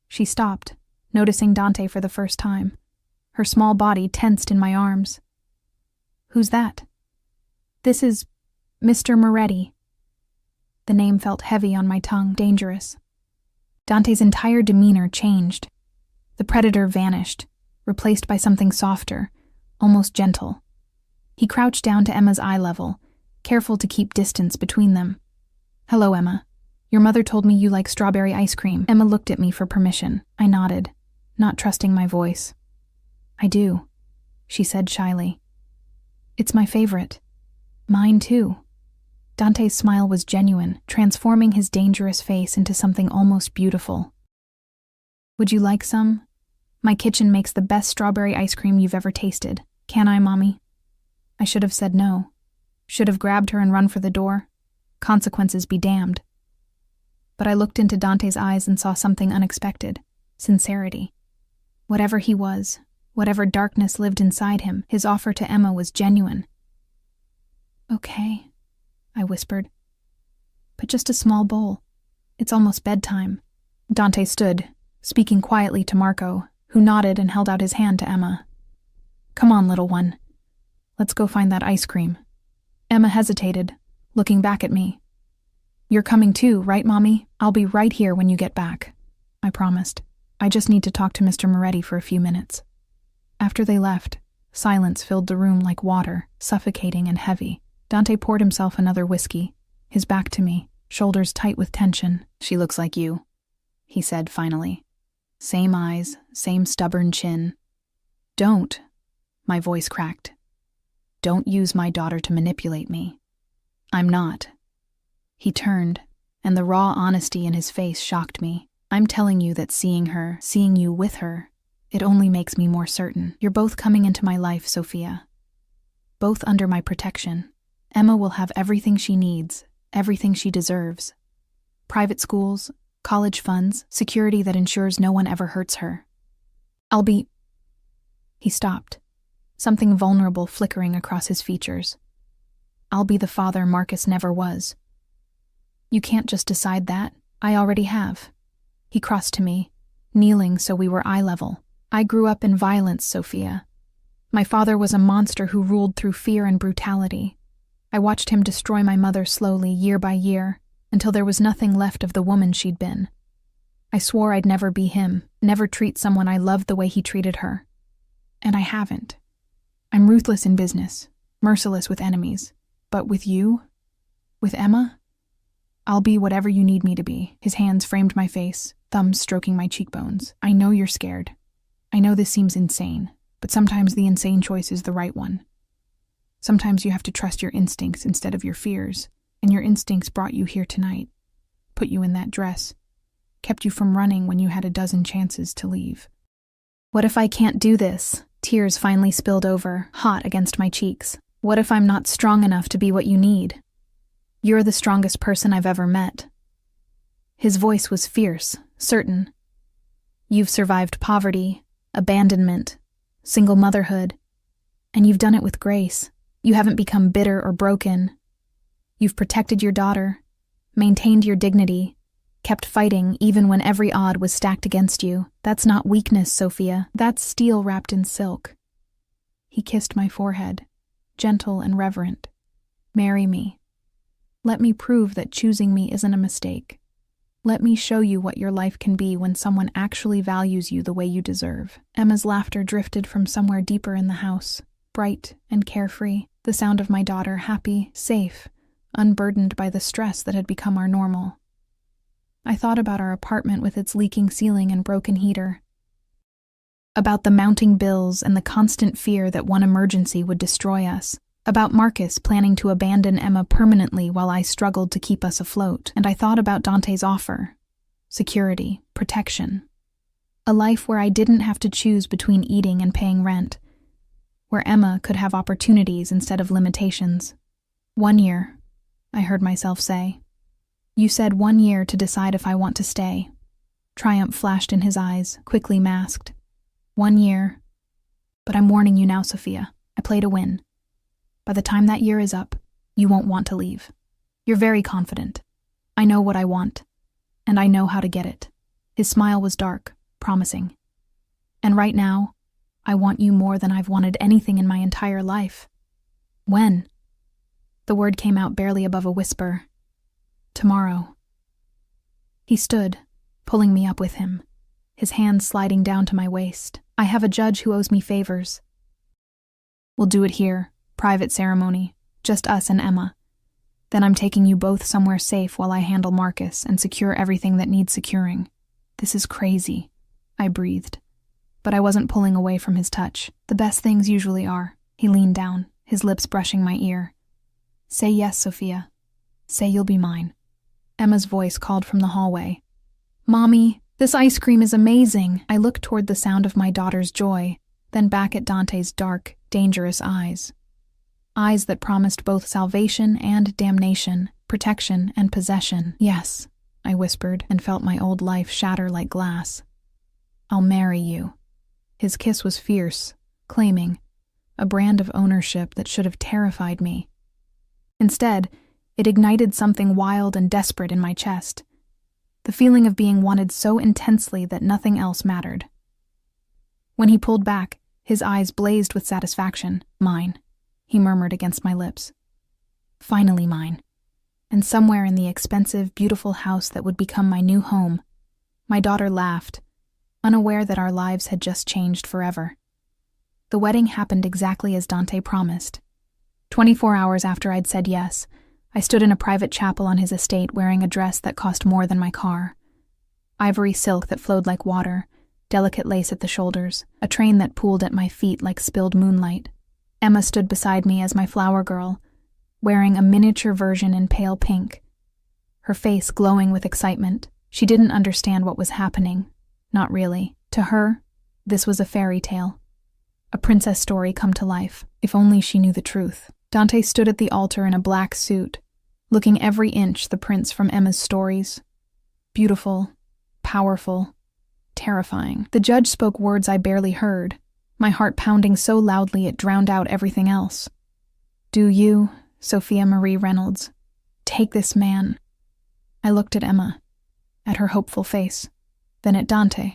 She stopped, noticing Dante for the first time. Her small body tensed in my arms. Who's that? This is Mr. Moretti. The name felt heavy on my tongue, dangerous. Dante's entire demeanor changed. The predator vanished, replaced by something softer, almost gentle. He crouched down to Emma's eye level, careful to keep distance between them. Hello, Emma. Your mother told me you like strawberry ice cream. Emma looked at me for permission. I nodded, not trusting my voice. I do, she said shyly. It's my favorite. Mine too. Dante's smile was genuine, transforming his dangerous face into something almost beautiful. Would you like some? My kitchen makes the best strawberry ice cream you've ever tasted. Can I, Mommy? I should have said no. Should have grabbed her and run for the door. Consequences be damned. But I looked into Dante's eyes and saw something unexpected. Sincerity. Whatever he was, whatever darkness lived inside him, his offer to Emma was genuine. Okay, I whispered. But just a small bowl. It's almost bedtime. Dante stood, speaking quietly to Marco, who nodded and held out his hand to Emma. Come on, little one. Let's go find that ice cream. Emma hesitated, looking back at me. You're coming too, right, Mommy? I'll be right here when you get back. I promised. I just need to talk to Mr. Moretti for a few minutes. After they left, silence filled the room like water, suffocating and heavy. Dante poured himself another whiskey, his back to me, shoulders tight with tension. She looks like you, he said finally. Same eyes, same stubborn chin. Don't, my voice cracked. Don't use my daughter to manipulate me. I'm not. He turned, and the raw honesty in his face shocked me. I'm telling you that seeing her, seeing you with her, it only makes me more certain. You're both coming into my life, Sophia. Both under my protection. Emma will have everything she needs, everything she deserves. Private schools, college funds, security that ensures no one ever hurts her. I'll be... He stopped, something vulnerable flickering across his features. I'll be the father Marcus never was. You can't just decide that. I already have. He crossed to me, kneeling so we were eye level. I grew up in violence, Sophia. My father was a monster who ruled through fear and brutality. I watched him destroy my mother slowly, year by year, until there was nothing left of the woman she'd been. I swore I'd never be him, never treat someone I loved the way he treated her. And I haven't. I'm ruthless in business, merciless with enemies. But with you? With Emma? I'll be whatever you need me to be. His hands framed my face, thumbs stroking my cheekbones. I know you're scared. I know this seems insane, but sometimes the insane choice is the right one. Sometimes you have to trust your instincts instead of your fears, and your instincts brought you here tonight, put you in that dress, kept you from running when you had a dozen chances to leave. What if I can't do this? Tears finally spilled over, hot against my cheeks. What if I'm not strong enough to be what you need? You're the strongest person I've ever met. His voice was fierce, certain. You've survived poverty, abandonment, single motherhood, and you've done it with grace. You haven't become bitter or broken. You've protected your daughter, maintained your dignity, kept fighting even when every odd was stacked against you. That's not weakness, Sophia. That's steel wrapped in silk. He kissed my forehead, gentle and reverent. Marry me. Let me prove that choosing me isn't a mistake. Let me show you what your life can be when someone actually values you the way you deserve. Emma's laughter drifted from somewhere deeper in the house, bright and carefree, the sound of my daughter happy, safe, unburdened by the stress that had become our normal. I thought about our apartment with its leaking ceiling and broken heater, about the mounting bills and the constant fear that one emergency would destroy us, about Marcus planning to abandon Emma permanently while I struggled to keep us afloat, and I thought about Dante's offer: security, protection, a life where I didn't have to choose between eating and paying rent, where Emma could have opportunities instead of limitations. 1 year, I heard myself say. You said 1 year to decide if I want to stay. Triumph flashed in his eyes, quickly masked. 1 year. But I'm warning you now, Sophia. I play to win. By the time that year is up, you won't want to leave. You're very confident. I know what I want, and I know how to get it. His smile was dark, promising. And right now, I want you more than I've wanted anything in my entire life. When? The word came out barely above a whisper. Tomorrow. He stood, pulling me up with him, his hands sliding down to my waist. I have a judge who owes me favors. We'll do it here, private ceremony, just us and Emma. Then I'm taking you both somewhere safe while I handle Marcus and secure everything that needs securing. This is crazy, I breathed. But I wasn't pulling away from his touch. The best things usually are. He leaned down, his lips brushing my ear. Say yes, Sophia. Say you'll be mine. Emma's voice called from the hallway. Mommy, this ice cream is amazing. I looked toward the sound of my daughter's joy, then back at Dante's dark, dangerous eyes. Eyes that promised both salvation and damnation, protection and possession. Yes, I whispered and felt my old life shatter like glass. I'll marry you. His kiss was fierce, claiming, a brand of ownership that should have terrified me. Instead, it ignited something wild and desperate in my chest, the feeling of being wanted so intensely that nothing else mattered. When he pulled back, his eyes blazed with satisfaction. Mine, he murmured against my lips. Finally mine. And somewhere in the expensive, beautiful house that would become my new home, my daughter laughed, unaware that our lives had just changed forever. The wedding happened exactly as Dante promised. 24 hours after I'd said yes, I stood in a private chapel on his estate wearing a dress that cost more than my car. Ivory silk that flowed like water, delicate lace at the shoulders, a train that pooled at my feet like spilled moonlight. Emma stood beside me as my flower girl, wearing a miniature version in pale pink, her face glowing with excitement. She didn't understand what was happening. Not really. To her, this was a fairy tale. A princess story come to life, if only she knew the truth. Dante stood at the altar in a black suit, looking every inch the prince from Emma's stories. Beautiful, powerful, terrifying. The judge spoke words I barely heard, my heart pounding so loudly it drowned out everything else. Do you, Sophia Marie Reynolds, take this man? I looked at Emma, at her hopeful face, then at Dante,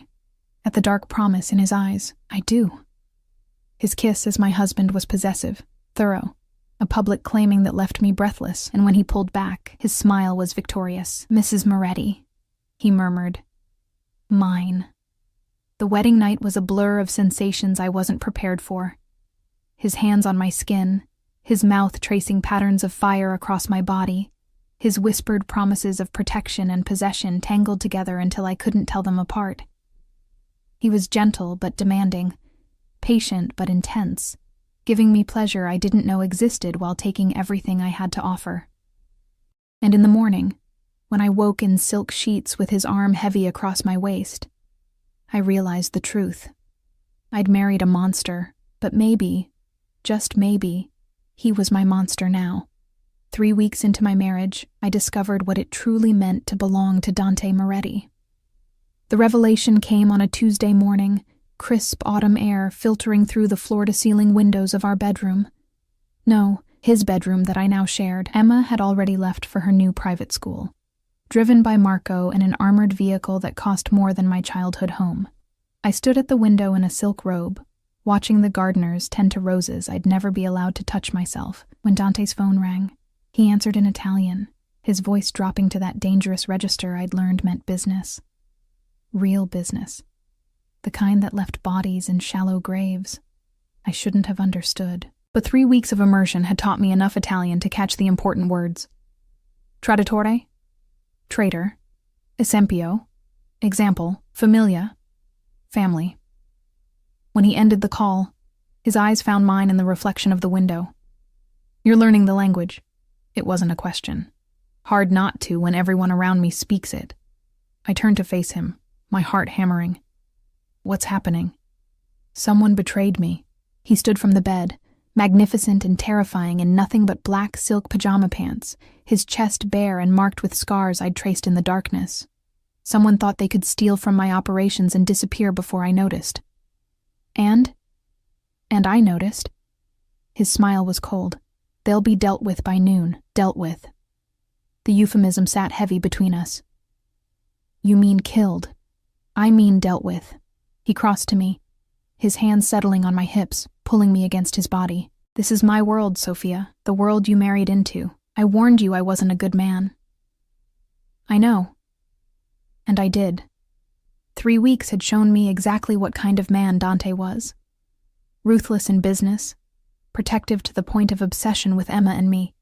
at the dark promise in his eyes. I do. His kiss as my husband was possessive, thorough, a public claiming that left me breathless, and when he pulled back, his smile was victorious. Mrs. Moretti, he murmured. Mine. The wedding night was a blur of sensations I wasn't prepared for. His hands on my skin, his mouth tracing patterns of fire across my body, his whispered promises of protection and possession tangled together until I couldn't tell them apart. He was gentle but demanding, patient but intense, giving me pleasure I didn't know existed while taking everything I had to offer. And in the morning, when I woke in silk sheets with his arm heavy across my waist, I realized the truth. I'd married a monster, but maybe, just maybe, he was my monster now. 3 weeks into my marriage, I discovered what it truly meant to belong to Dante Moretti. The revelation came on a Tuesday morning, crisp autumn air filtering through the floor-to-ceiling windows of our bedroom. No, his bedroom that I now shared. Emma had already left for her new private school, driven by Marco in an armored vehicle that cost more than my childhood home. I stood at the window in a silk robe, watching the gardeners tend to roses I'd never be allowed to touch myself, when Dante's phone rang. He answered in Italian, his voice dropping to that dangerous register I'd learned meant business. Real business. The kind that left bodies in shallow graves. I shouldn't have understood. But 3 weeks of immersion had taught me enough Italian to catch the important words. Traditore, traitor, esempio, example, familia, family. When he ended the call, his eyes found mine in the reflection of the window. You're learning the language. It wasn't a question. Hard not to when everyone around me speaks it. I turned to face him, my heart hammering. What's happening? Someone betrayed me. He stood from the bed, magnificent and terrifying in nothing but black silk pajama pants, his chest bare and marked with scars I'd traced in the darkness. Someone thought they could steal from my operations and disappear before I noticed. And I noticed. His smile was cold. They'll be dealt with by noon. Dealt with. The euphemism sat heavy between us. You mean killed. I mean dealt with. He crossed to me, his hands settling on my hips, pulling me against his body. This is my world, Sophia, the world you married into. I warned you I wasn't a good man. I know. And I did. 3 weeks had shown me exactly what kind of man Dante was. Ruthless in business, protective to the point of obsession with Emma and me,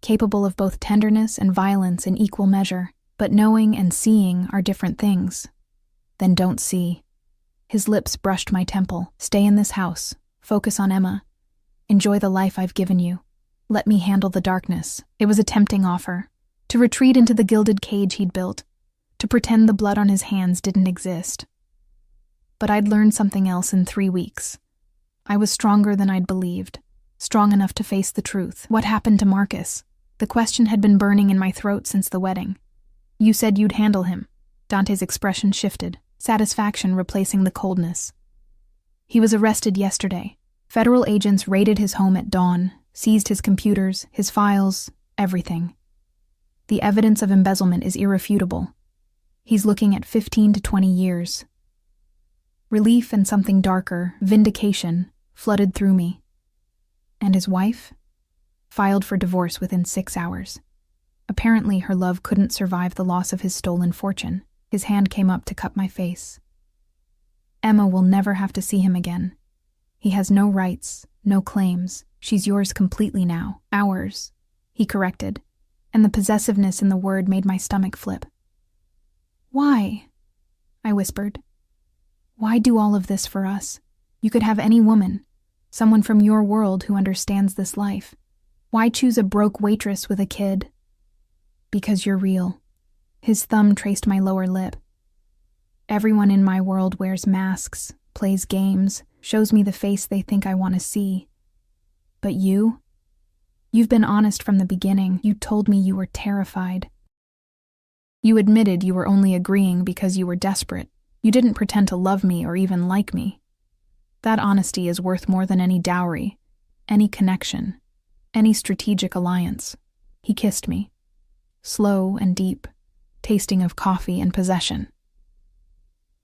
capable of both tenderness and violence in equal measure, but knowing and seeing are different things. Then don't see. His lips brushed my temple. Stay in this house. Focus on Emma. Enjoy the life I've given you. Let me handle the darkness. It was a tempting offer. To retreat into the gilded cage he'd built. To pretend the blood on his hands didn't exist. But I'd learned something else in 3 weeks. I was stronger than I'd believed. Strong enough to face the truth. What happened to Marcus? The question had been burning in my throat since the wedding. You said you'd handle him. Dante's expression shifted, satisfaction replacing the coldness. He was arrested yesterday. Federal agents raided his home at dawn, seized his computers, his files, everything. The evidence of embezzlement is irrefutable. He's looking at 15 to 20 years. Relief and something darker, vindication, flooded through me. And his wife? Filed for divorce within 6 hours. Apparently her love couldn't survive the loss of his stolen fortune. His hand came up to cup my face. Emma will never have to see him again. He has no rights, no claims. She's yours completely now. Ours, he corrected, and the possessiveness in the word made my stomach flip. Why? I whispered. Why do all of this for us? You could have any woman, someone from your world who understands this life. Why choose a broke waitress with a kid? Because you're real. His thumb traced my lower lip. Everyone in my world wears masks, plays games, shows me the face they think I want to see. But you? You've been honest from the beginning. You told me you were terrified. You admitted you were only agreeing because you were desperate. You didn't pretend to love me or even like me. That honesty is worth more than any dowry, any connection, any strategic alliance. He kissed me, slow and deep, tasting of coffee and possession.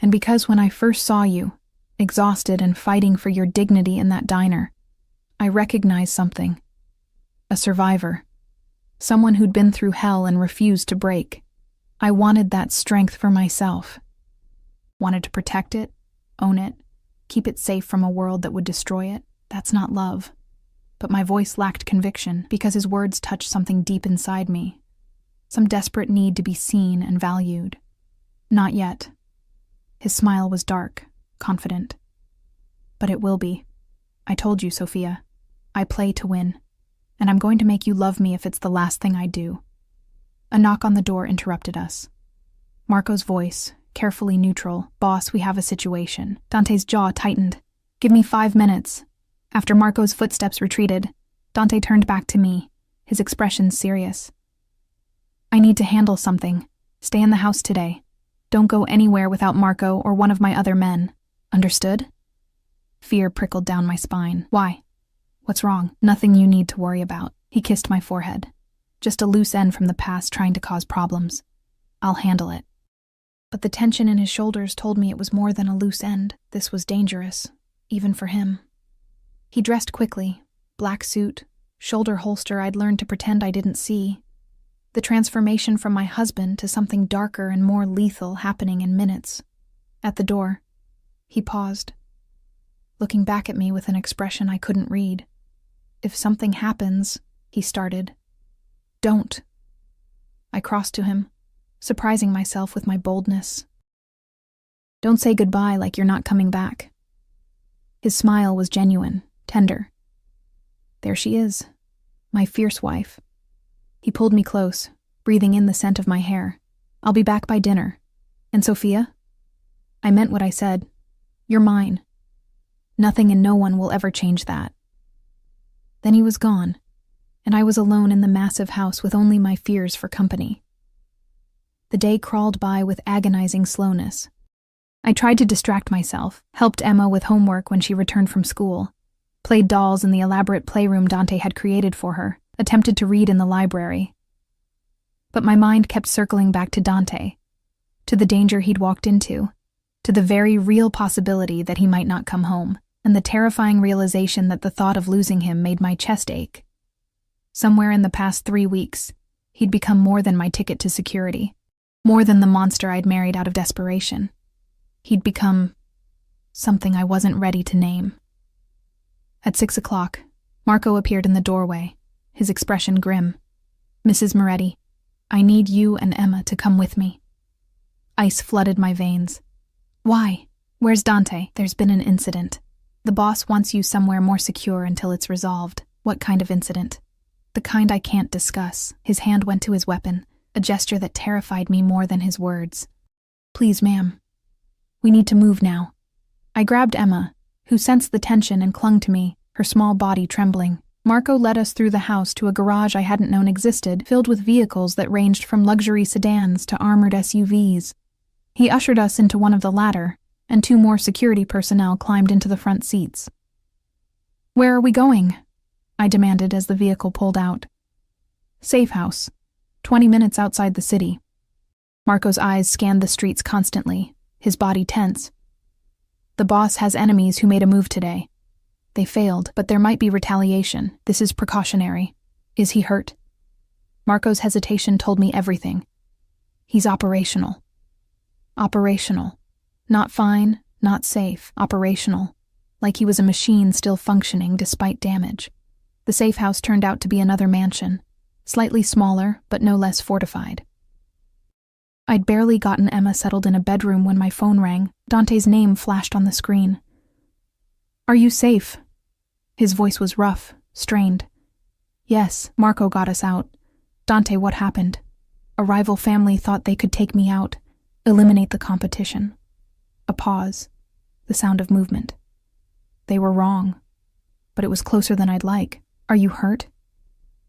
And because when I first saw you, exhausted and fighting for your dignity in that diner, I recognized something. A survivor. Someone who'd been through hell and refused to break. I wanted that strength for myself. Wanted to protect it, own it, keep it safe from a world that would destroy it. That's not love. But my voice lacked conviction because his words touched something deep inside me. Some desperate need to be seen and valued. Not yet. His smile was dark, confident. But it will be. I told you, Sophia. I play to win, and I'm going to make you love me if it's the last thing I do. A knock on the door interrupted us. Marco's voice, carefully neutral. Boss, we have a situation. Dante's jaw tightened. Give me 5 minutes. After Marco's footsteps retreated, Dante turned back to me, his expression serious. I need to handle something. Stay in the house today. Don't go anywhere without Marco or one of my other men. Understood? Fear prickled down my spine. Why? What's wrong? Nothing you need to worry about. He kissed my forehead. Just a loose end from the past trying to cause problems. I'll handle it. But the tension in his shoulders told me it was more than a loose end. This was dangerous, even for him. He dressed quickly, black suit, shoulder holster I'd learned to pretend I didn't see. The transformation from my husband to something darker and more lethal happening in minutes. At the door, he paused, looking back at me with an expression I couldn't read. If something happens, he started. Don't. I crossed to him, surprising myself with my boldness. Don't say goodbye like you're not coming back. His smile was genuine, tender. There she is, my fierce wife. He pulled me close, breathing in the scent of my hair. I'll be back by dinner. And Sophia? I meant what I said. You're mine. Nothing and no one will ever change that. Then he was gone, and I was alone in the massive house with only my fears for company. The day crawled by with agonizing slowness. I tried to distract myself, helped Emma with homework when she returned from school, played dolls in the elaborate playroom Dante had created for her, attempted to read in the library. But my mind kept circling back to Dante, to the danger he'd walked into, to the very real possibility that he might not come home, and the terrifying realization that the thought of losing him made my chest ache. Somewhere in the past 3 weeks, he'd become more than my ticket to security, more than the monster I'd married out of desperation. He'd become something I wasn't ready to name. At 6 o'clock, Marco appeared in the doorway, his expression grim. Mrs. Moretti, I need you and Emma to come with me. Ice flooded my veins. Why? Where's Dante? There's been an incident. The boss wants you somewhere more secure until it's resolved. What kind of incident? The kind I can't discuss. His hand went to his weapon, a gesture that terrified me more than his words. Please, ma'am. We need to move now. I grabbed Emma, who sensed the tension and clung to me, her small body trembling. Marco led us through the house to a garage I hadn't known existed, filled with vehicles that ranged from luxury sedans to armored SUVs. He ushered us into one of the latter, and 2 more security personnel climbed into the front seats. Where are we going? I demanded as the vehicle pulled out. Safe house, 20 minutes outside the city. Marco's eyes scanned the streets constantly, his body tense. The boss has enemies who made a move today. They failed, but there might be retaliation. This is precautionary. Is he hurt? Marco's hesitation told me everything. He's operational. Operational. Not fine, not safe. Operational. Like he was a machine still functioning despite damage. The safe house turned out to be another mansion, slightly smaller, but no less fortified. I'd barely gotten Emma settled in a bedroom when my phone rang. Dante's name flashed on the screen. Are you safe? His voice was rough, strained. Yes, Marco got us out. Dante, what happened? A rival family thought they could take me out, eliminate the competition. A pause, the sound of movement. They were wrong, but it was closer than I'd like. Are you hurt?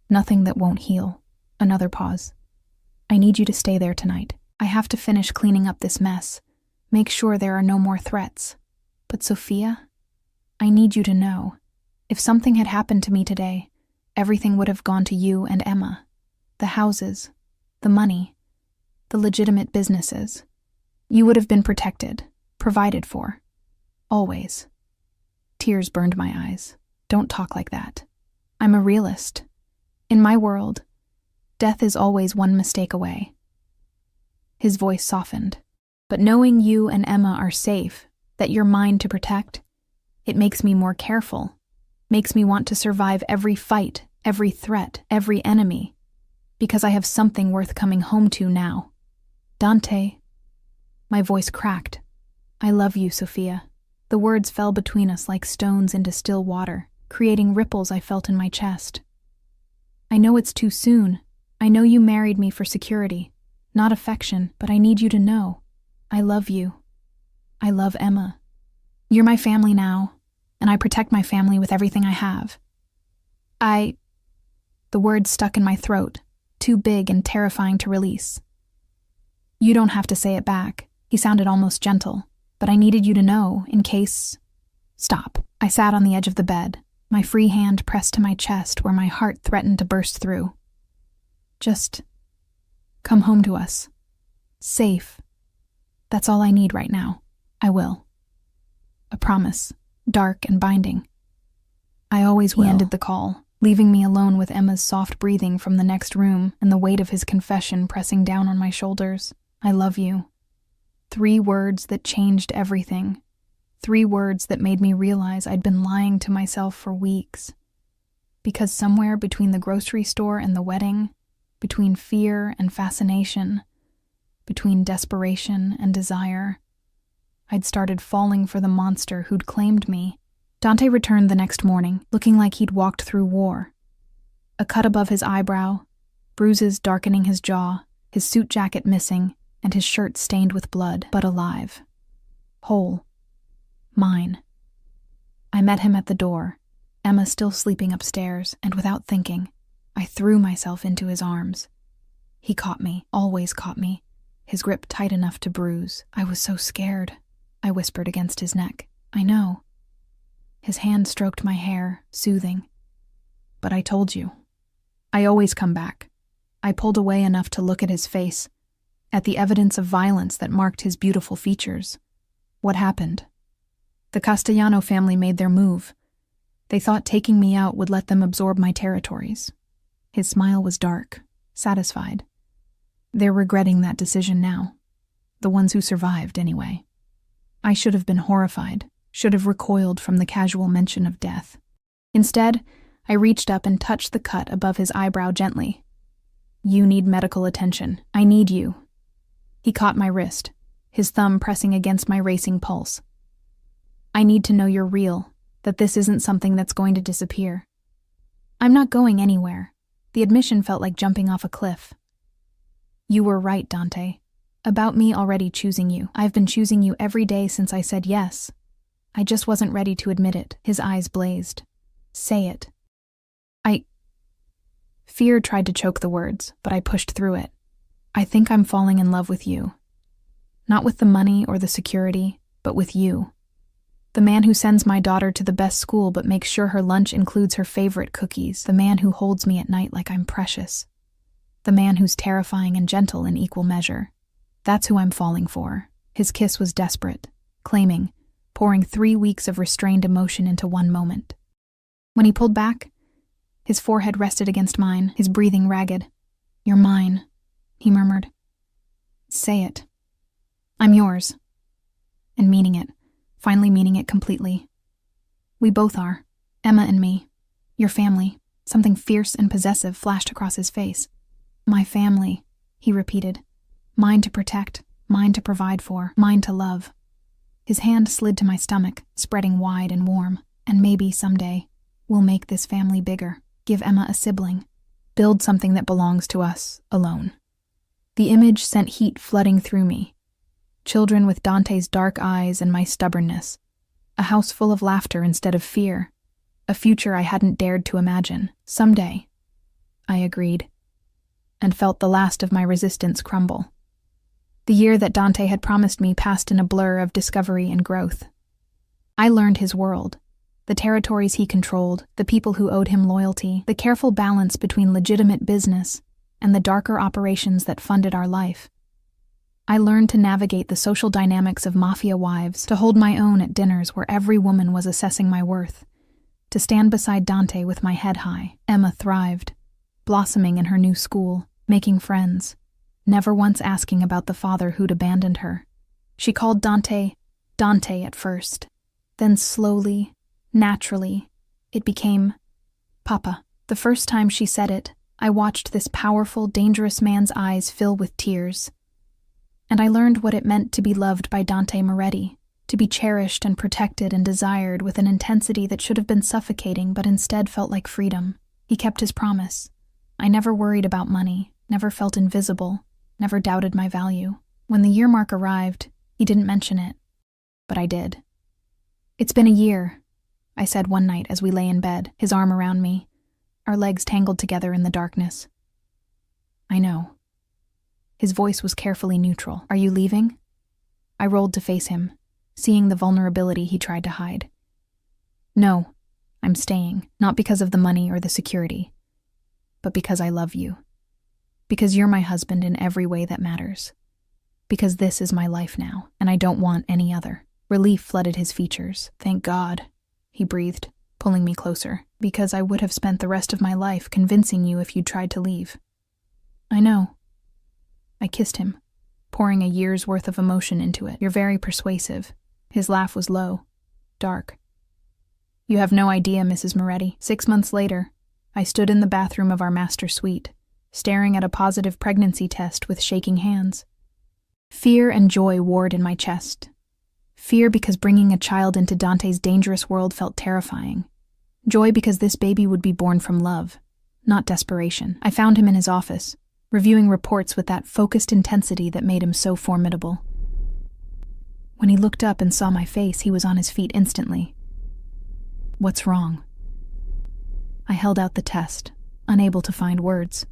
Nothing that won't heal. Another pause. I need you to stay there tonight. I have to finish cleaning up this mess. Make sure there are no more threats. But Sophia, I need you to know, if something had happened to me today, everything would have gone to you and Emma. The houses, the money, the legitimate businesses. You would have been protected, provided for. Always. Tears burned my eyes. Don't talk like that. I'm a realist. In my world, death is always one mistake away. His voice softened. But knowing you and Emma are safe, that you're mine to protect, it makes me more careful. Makes me want to survive every fight, every threat, every enemy. Because I have something worth coming home to now. Dante. My voice cracked. I love you, Sophia. The words fell between us like stones into still water. creating ripples I felt in my chest. I know it's too soon. I know you married me for security, not affection, but I need you to know. I love you. I love Emma. You're my family now, and I protect my family with everything I have. The words stuck in my throat, too big and terrifying to release. You don't have to say it back. He sounded almost gentle, but I needed you to know, in case... Stop. I sat on the edge of the bed, my free hand pressed to my chest where my heart threatened to burst through. Just come home to us. Safe. That's all I need right now. I will. A promise, dark and binding. I always will. He ended the call, leaving me alone with Emma's soft breathing from the next room and the weight of his confession pressing down on my shoulders. I love you. 3 words that changed everything. 3 words that made me realize I'd been lying to myself for weeks. Because somewhere between the grocery store and the wedding, between fear and fascination, between desperation and desire, I'd started falling for the monster who'd claimed me. Dante returned the next morning, looking like he'd walked through war. A cut above his eyebrow, bruises darkening his jaw, his suit jacket missing, and his shirt stained with blood, but alive. Whole. Mine. I met him at the door, Emma still sleeping upstairs, and without thinking, I threw myself into his arms. He caught me, always caught me, his grip tight enough to bruise. I was so scared, I whispered against his neck. I know. His hand stroked my hair, soothing. But I told you. I always come back. I pulled away enough to look at his face, at the evidence of violence that marked his beautiful features. What happened? The Castellano family made their move. They thought taking me out would let them absorb my territories. His smile was dark, satisfied. They're regretting that decision now. The ones who survived, anyway. I should have been horrified, should have recoiled from the casual mention of death. Instead, I reached up and touched the cut above his eyebrow gently. You need medical attention. I need you. He caught my wrist, his thumb pressing against my racing pulse. I need to know you're real, that this isn't something that's going to disappear. I'm not going anywhere. The admission felt like jumping off a cliff. You were right, Dante. About me already choosing you. I've been choosing you every day since I said yes. I just wasn't ready to admit it. His eyes blazed. Say it. Fear tried to choke the words, but I pushed through it. I think I'm falling in love with you. Not with the money or the security, but with you. The man who sends my daughter to the best school but makes sure her lunch includes her favorite cookies. The man who holds me at night like I'm precious. The man who's terrifying and gentle in equal measure. That's who I'm falling for. His kiss was desperate, claiming, pouring 3 weeks of restrained emotion into one moment. When he pulled back, his forehead rested against mine, his breathing ragged. You're mine, he murmured. Say it. I'm yours. And meaning it, finally meaning it completely. We both are, Emma and me. Your family. Something fierce and possessive flashed across his face. My family, he repeated. Mine to protect, mine to provide for, mine to love. His hand slid to my stomach, spreading wide and warm. And maybe someday, we'll make this family bigger, give Emma a sibling, build something that belongs to us, alone. The image sent heat flooding through me. Children with Dante's dark eyes and my stubbornness. A house full of laughter instead of fear. A future I hadn't dared to imagine. Someday. I agreed. And felt the last of my resistance crumble. The year that Dante had promised me passed in a blur of discovery and growth. I learned his world. The territories he controlled, the people who owed him loyalty, the careful balance between legitimate business and the darker operations that funded our life. I learned to navigate the social dynamics of mafia wives, to hold my own at dinners where every woman was assessing my worth, to stand beside Dante with my head high. Emma thrived, blossoming in her new school, making friends, never once asking about the father who'd abandoned her. She called Dante, Dante at first, then slowly, naturally, it became Papa. The first time she said it, I watched this powerful, dangerous man's eyes fill with tears. And I learned what it meant to be loved by Dante Moretti, To be cherished and protected and desired with an intensity that should have been suffocating but instead felt like freedom. He kept his promise. I never worried about money, never felt invisible, never doubted my value. When the year mark arrived, he didn't mention it, but I did. "It's been a year," I said one night as we lay in bed, his arm around me, our legs tangled together in the darkness. "I know." His voice was carefully neutral. "Are you leaving?" I rolled to face him, seeing the vulnerability he tried to hide. "No, I'm staying, not because of the money or the security, but because I love you. Because you're my husband in every way that matters. Because this is my life now, and I don't want any other." Relief flooded his features. "Thank God," he breathed, pulling me closer. "Because I would have spent the rest of my life convincing you if you'd tried to leave." "I know." I kissed him, pouring a year's worth of emotion into it. "You're very persuasive." His laugh was low, dark. "You have no idea, Mrs. Moretti." 6 months later, I stood in the bathroom of our master suite, staring at a positive pregnancy test with shaking hands. Fear and joy warred in my chest. Fear because bringing a child into Dante's dangerous world felt terrifying. Joy because this baby would be born from love, not desperation. I found him in his office, reviewing reports with that focused intensity that made him so formidable. When he looked up and saw my face, he was on his feet instantly. "What's wrong?" I held out the test, unable to find words.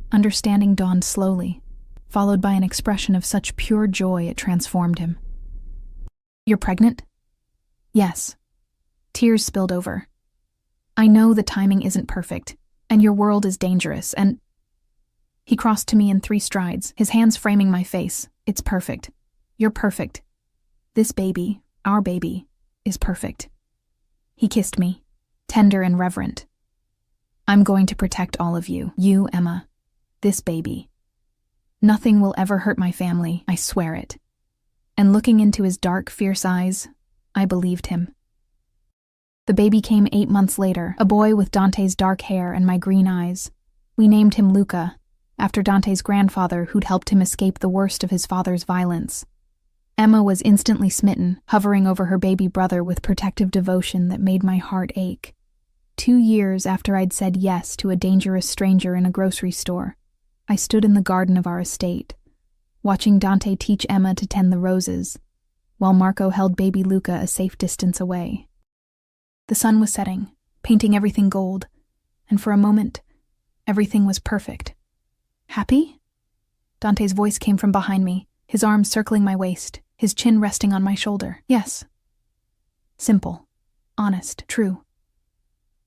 Understanding dawned slowly, followed by an expression of such pure joy it transformed him. "You're pregnant?" "Yes." Tears spilled over. "I know the timing isn't perfect, and your world is dangerous, and—" He crossed to me in 3 strides, his hands framing my face. "It's perfect. You're perfect. This baby, our baby, is perfect." He kissed me, tender and reverent. "I'm going to protect all of you. You, Emma. This baby. Nothing will ever hurt my family, I swear it." And looking into his dark, fierce eyes, I believed him. The baby came 8 months later, a boy with Dante's dark hair and my green eyes. We named him Luca, after Dante's grandfather who'd helped him escape the worst of his father's violence. Emma was instantly smitten, hovering over her baby brother with protective devotion that made my heart ache. 2 years after I'd said yes to a dangerous stranger in a grocery store, I stood in the garden of our estate, watching Dante teach Emma to tend the roses, while Marco held baby Luca a safe distance away. The sun was setting, painting everything gold, and for a moment, everything was perfect. "Happy?" Dante's voice came from behind me, his arms circling my waist, his chin resting on my shoulder. "Yes." Simple, honest, true.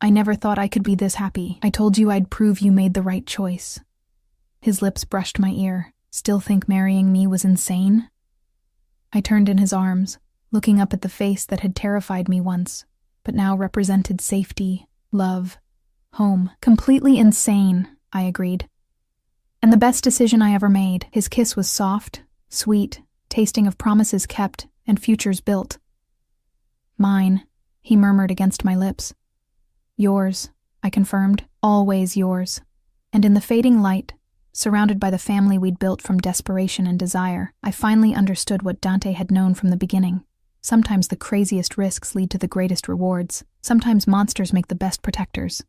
"I never thought I could be this happy. I told you I'd prove you made the right choice." His lips brushed my ear. "Still think marrying me was insane?" I turned in his arms, looking up at the face that had terrified me once, but now represented safety, love, home. "Completely insane," I agreed. "And the best decision I ever made." His kiss was soft, sweet, tasting of promises kept and futures built. "Mine," he murmured against my lips. "Yours," I confirmed, "always yours." And in the fading light, surrounded by the family we'd built from desperation and desire, I finally understood what Dante had known from the beginning. Sometimes the craziest risks lead to the greatest rewards. Sometimes monsters make the best protectors.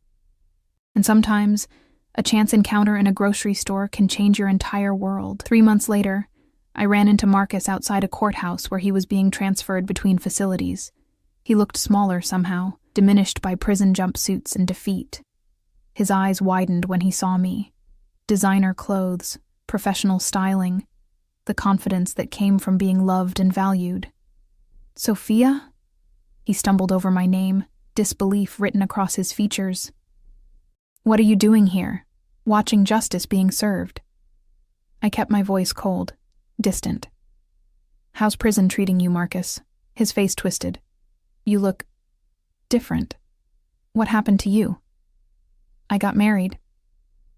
And sometimes a chance encounter in a grocery store can change your entire world. 3 months later, I ran into Marcus outside a courthouse where he was being transferred between facilities. He looked smaller somehow, diminished by prison jumpsuits and defeat. His eyes widened when he saw me. Designer clothes, professional styling, the confidence that came from being loved and valued. "Sophia?" He stumbled over my name, disbelief written across his features. "What are you doing here? Watching justice being served." I kept my voice cold, distant. "How's prison treating you, Marcus?" His face twisted. "You look different. What happened to you?" "I got married."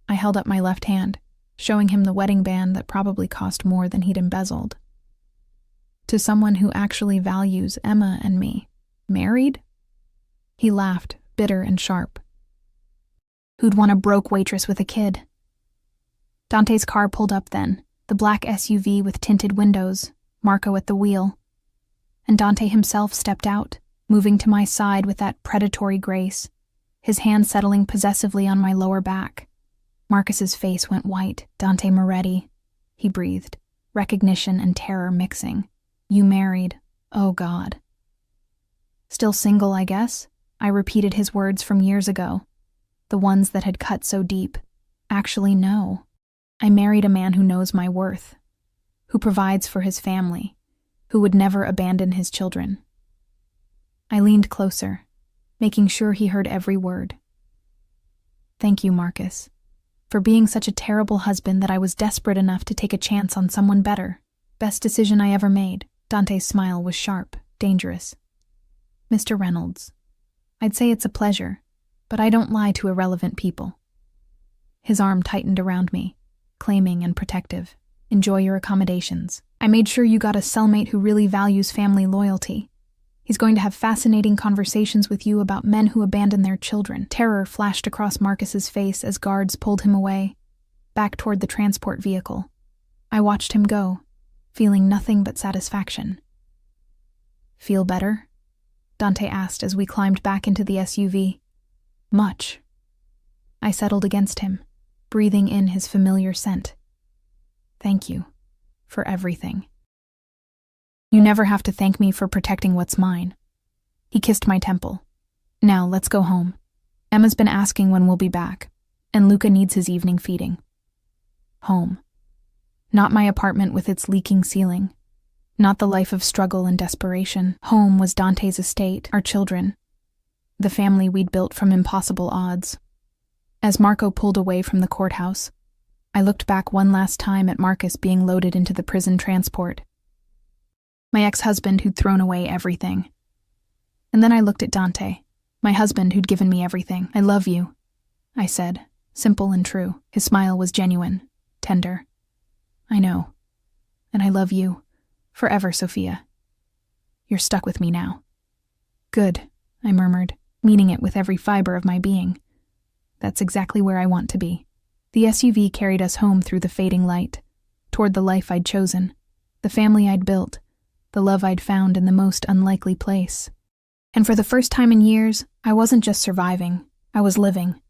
I held up my left hand, showing him the wedding band that probably cost more than he'd embezzled. "To someone who actually values Emma and me." "Married?" He laughed, bitter and sharp. "Who'd want a broke waitress with a kid?" Dante's car pulled up then, the black SUV with tinted windows, Marco at the wheel. and Dante himself stepped out, moving to my side with that predatory grace, his hand settling possessively on my lower back. Marcus's face went white. "Dante Moretti," he breathed, recognition and terror mixing. "You married. Oh, God." "Still single, I guess?" I repeated his words from years ago, the ones that had cut so deep. "Actually, no. I married a man who knows my worth, who provides for his family, who would never abandon his children." I leaned closer, making sure he heard every word. "Thank you, Marcus, for being such a terrible husband that I was desperate enough to take a chance on someone better. Best decision I ever made." Dante's smile was sharp, dangerous. "Mr. Reynolds, I'd say it's a pleasure, but I don't lie to irrelevant people." His arm tightened around me, claiming and protective. "Enjoy your accommodations. I made sure you got a cellmate who really values family loyalty. He's going to have fascinating conversations with you about men who abandon their children." Terror flashed across Marcus's face as guards pulled him away, back toward the transport vehicle. I watched him go, feeling nothing but satisfaction. "Feel better?" Dante asked as we climbed back into the SUV. "Much." I settled against him, breathing in his familiar scent. "Thank you for everything. You never have to thank me for protecting what's mine." He kissed my temple. "Now, let's go home. Emma's been asking when we'll be back, and Luca needs his evening feeding." Home. Not my apartment with its leaking ceiling. Not the life of struggle and desperation. Home was Dante's estate, our children, the family we'd built from impossible odds. As Marco pulled away from the courthouse, I looked back one last time at Marcus being loaded into the prison transport. My ex-husband who'd thrown away everything. And then I looked at Dante, my husband who'd given me everything. "I love you," I said, simple and true. His smile was genuine, tender. "I know. And I love you. Forever, Sophia. You're stuck with me now." "Good," I murmured, meaning it with every fiber of my being. "That's exactly where I want to be." The SUV carried us home through the fading light, toward the life I'd chosen, the family I'd built, the love I'd found in the most unlikely place. And for the first time in years, I wasn't just surviving, I was living.